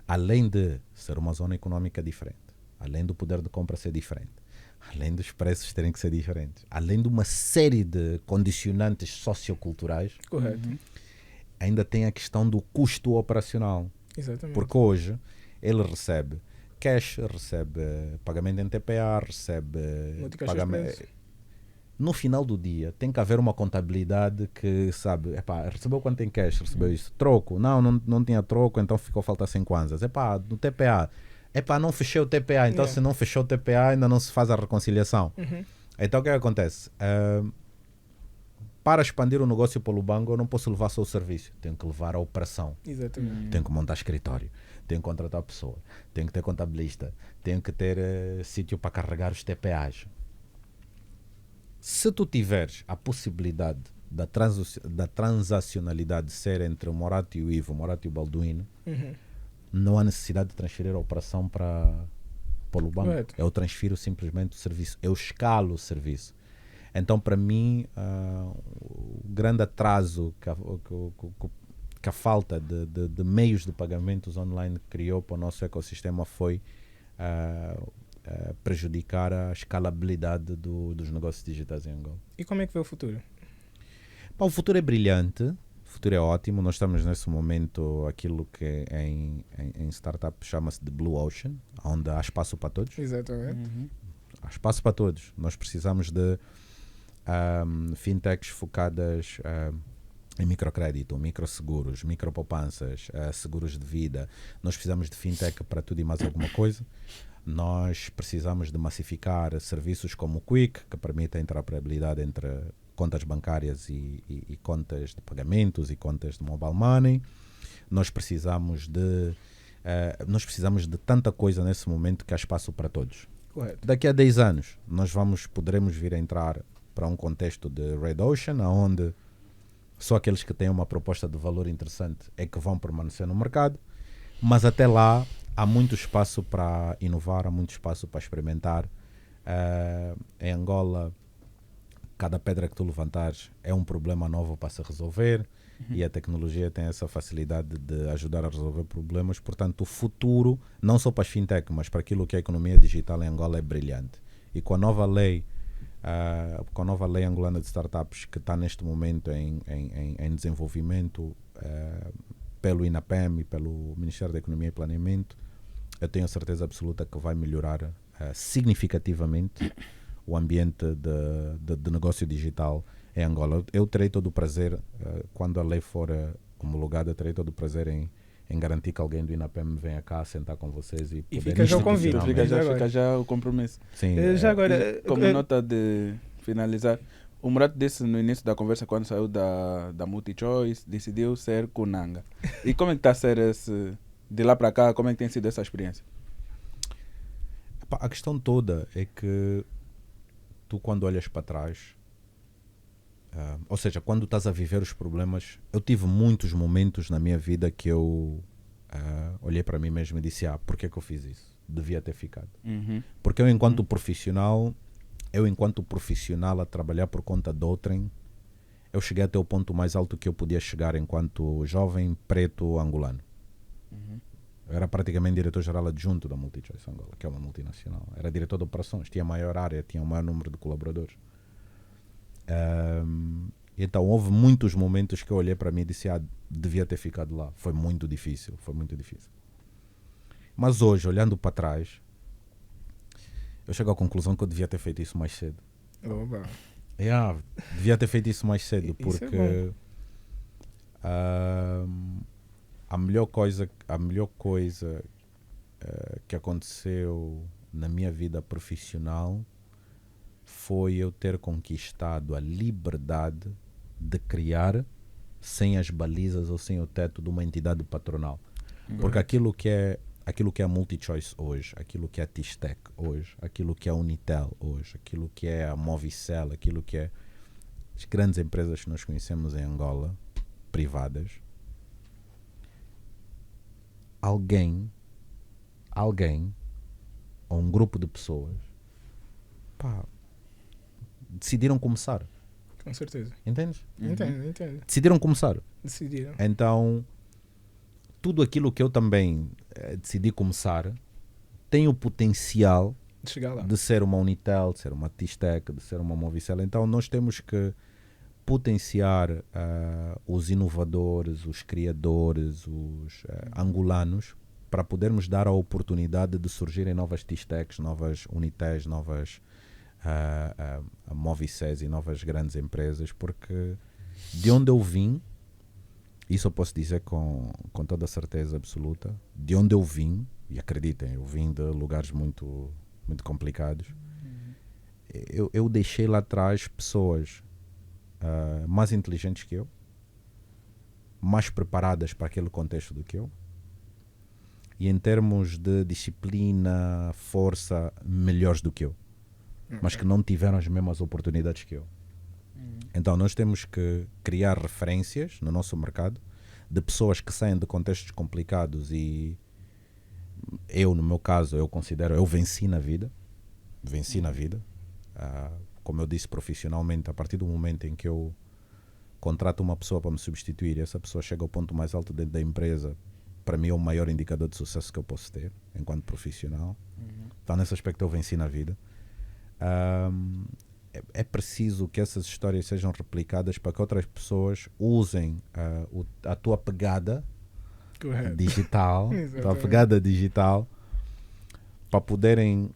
além de ser uma zona econômica diferente, além do poder de compra ser diferente, além dos preços terem que ser diferentes, além de uma série de condicionantes socioculturais, correto, ainda tem a questão do custo operacional. Exatamente. Porque hoje ele recebe cash, recebe pagamento em TPA, recebe pagamento. No final do dia tem que haver uma contabilidade que sabe, recebeu quanto em cash, recebeu isso, troco, não tinha troco, então ficou a faltar 5 kwanzas, no TPA, não fechei o TPA, então se não fechou o TPA ainda não se faz a reconciliação. Então o que acontece? Para expandir o negócio para o Lubango eu não posso levar só o serviço, tenho que levar a operação. Exatamente. Tenho que montar escritório, tenho que contratar a pessoa, tenho que ter contabilista, tenho que ter sítio para carregar os TPAs. Se tu tiveres a possibilidade da transacionalidade ser entre o Morato e o Ivo, o Morato e o Balduino, não há necessidade de transferir a operação para o Lubango. Correto. Eu transfiro simplesmente o serviço, eu escalo o serviço. Então, para mim, o grande atraso que a falta de meios de pagamentos online criou para o nosso ecossistema foi prejudicar a escalabilidade dos negócios digitais em Angola. E como é que vê o futuro? O futuro é brilhante, o futuro é ótimo. Nós estamos nesse momento, aquilo que em startup chama-se de Blue Ocean, onde há espaço para todos. Exatamente. Há espaço para todos. Nós precisamos de fintechs focadas em microcrédito, microseguros, micropoupanças, seguros de vida. Nós precisamos de fintech para tudo e mais alguma coisa. Nós precisamos de massificar serviços como o Quick, que permite a interoperabilidade entre contas bancárias e contas de pagamentos e contas de mobile money. Nós precisamos de tanta coisa nesse momento que há espaço para todos. Correto. Daqui a 10 anos nós poderemos vir a entrar para um contexto de Red Ocean, onde só aqueles que têm uma proposta de valor interessante é que vão permanecer no mercado, mas até lá há muito espaço para inovar, há muito espaço para experimentar. Em Angola, cada pedra que tu levantares é um problema novo para se resolver. E a tecnologia tem essa facilidade de ajudar a resolver problemas. Portanto, o futuro, não só para as fintech, mas para aquilo que é a economia digital em Angola é brilhante. E com a nova lei, angolana de startups que está neste momento em desenvolvimento pelo INAPEM e pelo Ministério da Economia e Planeamento, eu tenho a certeza absoluta que vai melhorar significativamente o ambiente de negócio digital em Angola. Eu terei todo o prazer, quando a lei for homologada, terei todo o prazer em garantir que alguém do INAPEM venha cá sentar com vocês e fica já o convite. Fica já o compromisso. Sim, já agora, como nota de finalizar, o Murato disse no início da conversa, quando saiu da MultiChoice, decidiu ser Kunanga. E como é que está a ser de lá para cá, como é que tem sido essa experiência? A questão toda é que tu, quando olhas para trás, ou seja, quando estás a viver os problemas, eu tive muitos momentos na minha vida que eu olhei para mim mesmo e disse, porque é que eu fiz isso? Devia ter ficado. Porque eu enquanto profissional a trabalhar por conta de outrem, eu cheguei até o ponto mais alto que eu podia chegar enquanto jovem preto angolano. Eu era praticamente diretor-geral adjunto da MultiChoice Angola, que é uma multinacional. Era diretor de operações, tinha maior área, tinha o maior número de colaboradores. Então houve muitos momentos que eu olhei para mim e disse, devia ter ficado lá. Foi muito difícil. Mas hoje, olhando para trás, eu chego à conclusão que eu devia ter feito isso mais cedo. Devia ter feito isso mais cedo, porque a melhor coisa que aconteceu na minha vida profissional foi eu ter conquistado a liberdade de criar sem as balizas ou sem o teto de uma entidade patronal. Porque aquilo que é a MultiChoice hoje, aquilo que é a Tistec hoje, aquilo que é a Unitel hoje, aquilo que é a Movicel, aquilo que é as grandes empresas que nós conhecemos em Angola, privadas, alguém ou um grupo de pessoas decidiram começar. Com certeza. Entendes? Entendo. Decidiram começar. Decidiram. Então, tudo aquilo que eu também decidi começar tem o potencial De chegar lá. de ser uma Unitel, de ser uma Tistec, de ser uma Movicel. Então, nós temos que potenciar os inovadores, os criadores, os angolanos, para podermos dar a oportunidade de surgirem novas Tistecs, novas Unitéis, novas Moviceis e novas grandes empresas, porque de onde eu vim, isso eu posso dizer com toda a certeza absoluta, de onde eu vim, e acreditem, eu vim de lugares muito, muito complicados, eu deixei lá atrás pessoas mais inteligentes que eu, mais preparadas para aquele contexto do que eu, e em termos de disciplina, força, melhores do que eu, mas que não tiveram as mesmas oportunidades que eu. Então nós temos que criar referências no nosso mercado de pessoas que saem de contextos complicados, e eu, no meu caso, eu considero, eu venci na vida, como eu disse, profissionalmente, a partir do momento em que eu contrato uma pessoa para me substituir e essa pessoa chega ao ponto mais alto dentro da empresa, para mim é o maior indicador de sucesso que eu posso ter enquanto profissional. Então nesse aspecto eu venci na vida. É preciso que essas histórias sejam replicadas para que outras pessoas usem a tua pegada digital, para poderem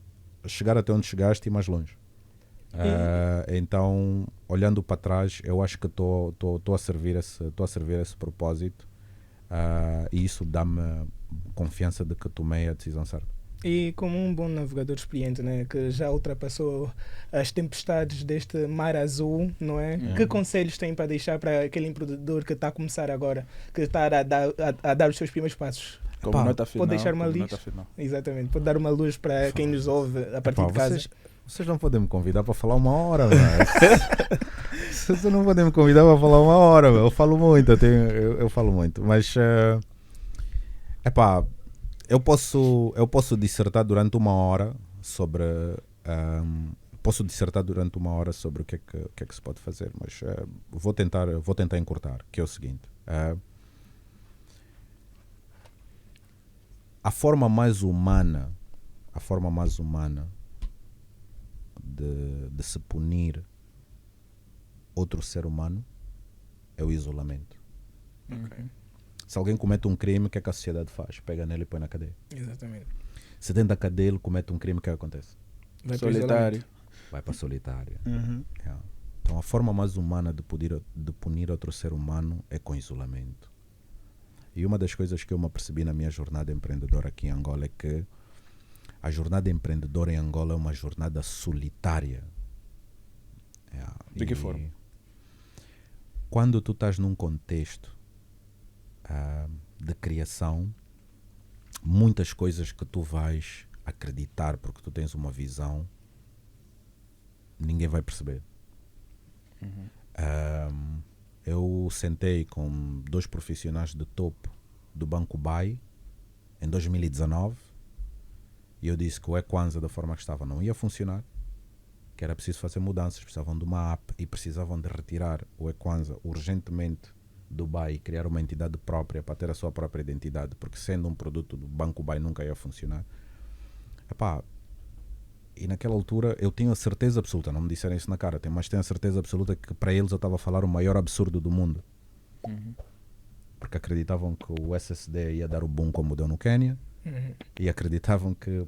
chegar até onde chegaste e mais longe. Então, olhando para trás, eu acho que estou a servir esse propósito, e isso dá-me confiança de que tomei a decisão certa. E como um bom navegador experiente, né, que já ultrapassou as tempestades deste mar azul, não é? Que conselhos tem para deixar para aquele empreendedor que está a começar agora, que está a dar os seus primeiros passos? Como nota final. Pode deixar uma luz. Exatamente. Pode dar uma luz para quem nos ouve a partir de casa. Vocês não podem me convidar para falar 1 hora, vocês não podem me convidar para falar 1 hora, eu falo muito, eu falo muito, mas eu posso dissertar durante 1 hora sobre o que é que se pode fazer, mas vou tentar encurtar, que é o seguinte: A forma mais humana de se punir outro ser humano é o isolamento. Ok. Se alguém comete um crime, o que é que a sociedade faz? Pega nele e põe na cadeia. Exatamente. Se dentro da cadeia ele comete um crime, o que é que acontece? Vai para Solitário. Vai para solitário. Uhum. Yeah. Então a forma mais humana de punir outro ser humano é com isolamento. E uma das coisas que eu me apercebi na minha jornada empreendedora aqui em Angola é que a jornada empreendedora em Angola é uma jornada solitária. Yeah. De que forma? Quando tu estás num contexto de criação, muitas coisas que tu vais acreditar porque tu tens uma visão, ninguém vai perceber. Eu sentei com 2 profissionais de topo do Banco BAI em 2019 e eu disse que o Ekwanza da forma que estava não ia funcionar, que era preciso fazer mudanças, precisavam de uma app e precisavam de retirar o Ekwanza urgentemente do BAI e criar uma entidade própria para ter a sua própria identidade, porque sendo um produto do Banco BAI nunca ia funcionar. E naquela altura eu tinha a certeza absoluta, não me disseram isso na cara, mas tenho a certeza absoluta que para eles eu estava a falar o maior absurdo do mundo. Porque acreditavam que o SSD ia dar o boom como deu no Quênia e acreditavam que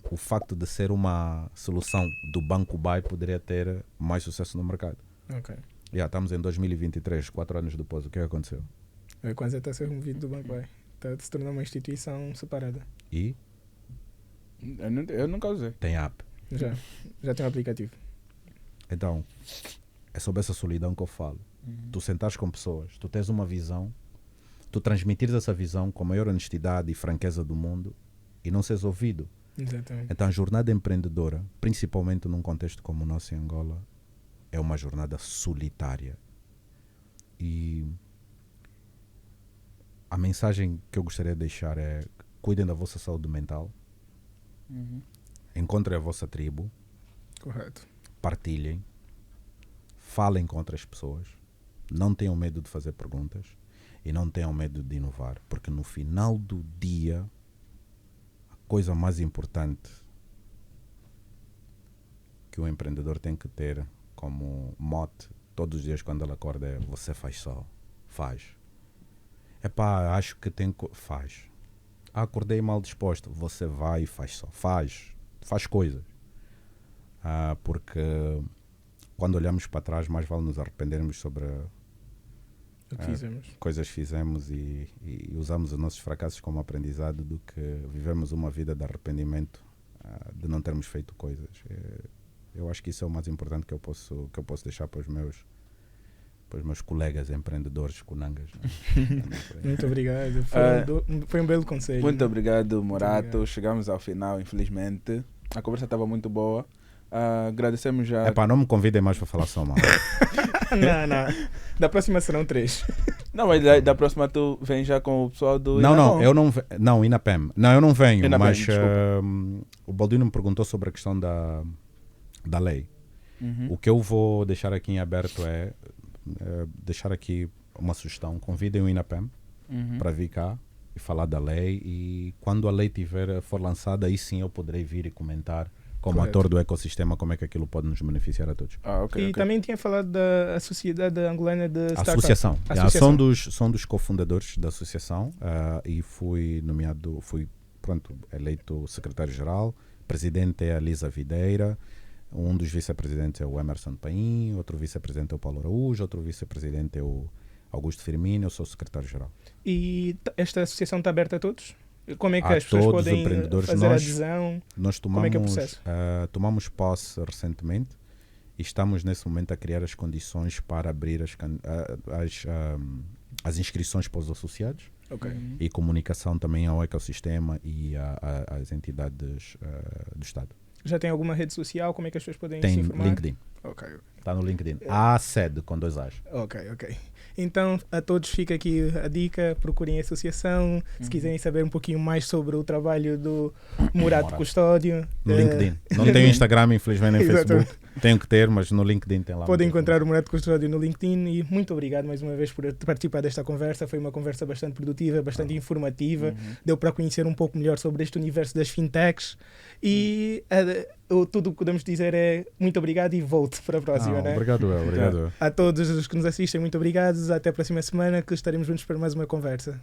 o facto de ser uma solução do Banco BAI poderia ter mais sucesso no mercado. Ok. Estamos em 2023, 4 anos depois, o que aconteceu? O Ekwanza está a ser removido do Banco BAI. Está a se tornar uma instituição separada. E Eu nunca usei. tem app. Já tem um aplicativo. Então, é sobre essa solidão que eu falo. Tu sentares com pessoas, tu tens uma visão, tu transmitires essa visão com a maior honestidade e franqueza do mundo e não seres ouvido. Exatamente. Então a jornada empreendedora, principalmente num contexto como o nosso em Angola, é uma jornada solitária. E a mensagem que eu gostaria de deixar é: cuidem da vossa saúde mental, encontrem a vossa tribo, Correto. partilhem, falem com outras pessoas, não tenham medo de fazer perguntas e não tenham medo de inovar, porque no final do dia a coisa mais importante que um empreendedor tem que ter como mote todos os dias quando ele acorda é: você faz só, faz. Acho que tem faz. Acordei mal disposto, você vai e faz só, faz coisas. Porque quando olhamos para trás mais vale nos arrependermos sobre O que fizemos. coisas que fizemos e usamos os nossos fracassos como aprendizado do que vivemos uma vida de arrependimento de não termos feito coisas. Eu acho que isso é o mais importante que eu posso deixar para os meus colegas empreendedores conangas. Muito obrigado. Foi um belo conselho. Muito obrigado, Morato. Muito obrigado. Chegamos ao final, infelizmente. A conversa estava muito boa. Agradecemos já. Não me convidem mais para falar só mal. Não. Da próxima serão 3. Não, mas da próxima tu vem já com o pessoal do Não, eu não. Não, Inapem. Não, eu não venho, Inapem, mas desculpa. o Baldino me perguntou sobre a questão da lei. O que eu vou deixar aqui em aberto é deixar aqui uma sugestão: convidem o Inapem para vir cá e falar da lei, e quando a lei for lançada, aí sim eu poderei vir e comentar como Correto. ator do ecossistema como é que aquilo pode nos beneficiar a todos. Ok. Também tinha falado da Sociedade Angolana de A Startup. associação. Associação. São dos cofundadores da associação e fui eleito secretário-geral. Presidente é a Lisa Videira. Um dos vice-presidentes é o Emerson Paim, outro vice-presidente é o Paulo Araújo, outro vice-presidente é o Augusto Firmino, eu sou secretário-geral. E esta associação está aberta a todos? Como é que A as pessoas todos os podem empreendedores. fazer adesão? Nós Como é que é o processo? tomamos posse recentemente e estamos nesse momento a criar as condições para abrir as inscrições para os associados e comunicação também ao ecossistema e às entidades do Estado. Já tem alguma rede social? Como é que as pessoas podem se Tem informar? LinkedIn. Ok. Está no LinkedIn. A sede com 2 As. Ok. Então, a todos fica aqui a dica: procurem a associação. Se quiserem saber um pouquinho mais sobre o trabalho do Morato Custódio. No LinkedIn. Não tenho Instagram, infelizmente, nem Exatamente. Facebook. Tenho que ter, mas no LinkedIn tem lá. Podem encontrar o Morato Custódio no LinkedIn e muito obrigado mais uma vez por participar desta conversa. Foi uma conversa bastante produtiva, bastante informativa. Deu para conhecer um pouco melhor sobre este universo das fintechs e tudo o que podemos dizer é muito obrigado e volte para a próxima. Né? Obrigado, obrigado. A todos os que nos assistem, muito obrigados. Até a próxima semana que estaremos juntos para mais uma conversa.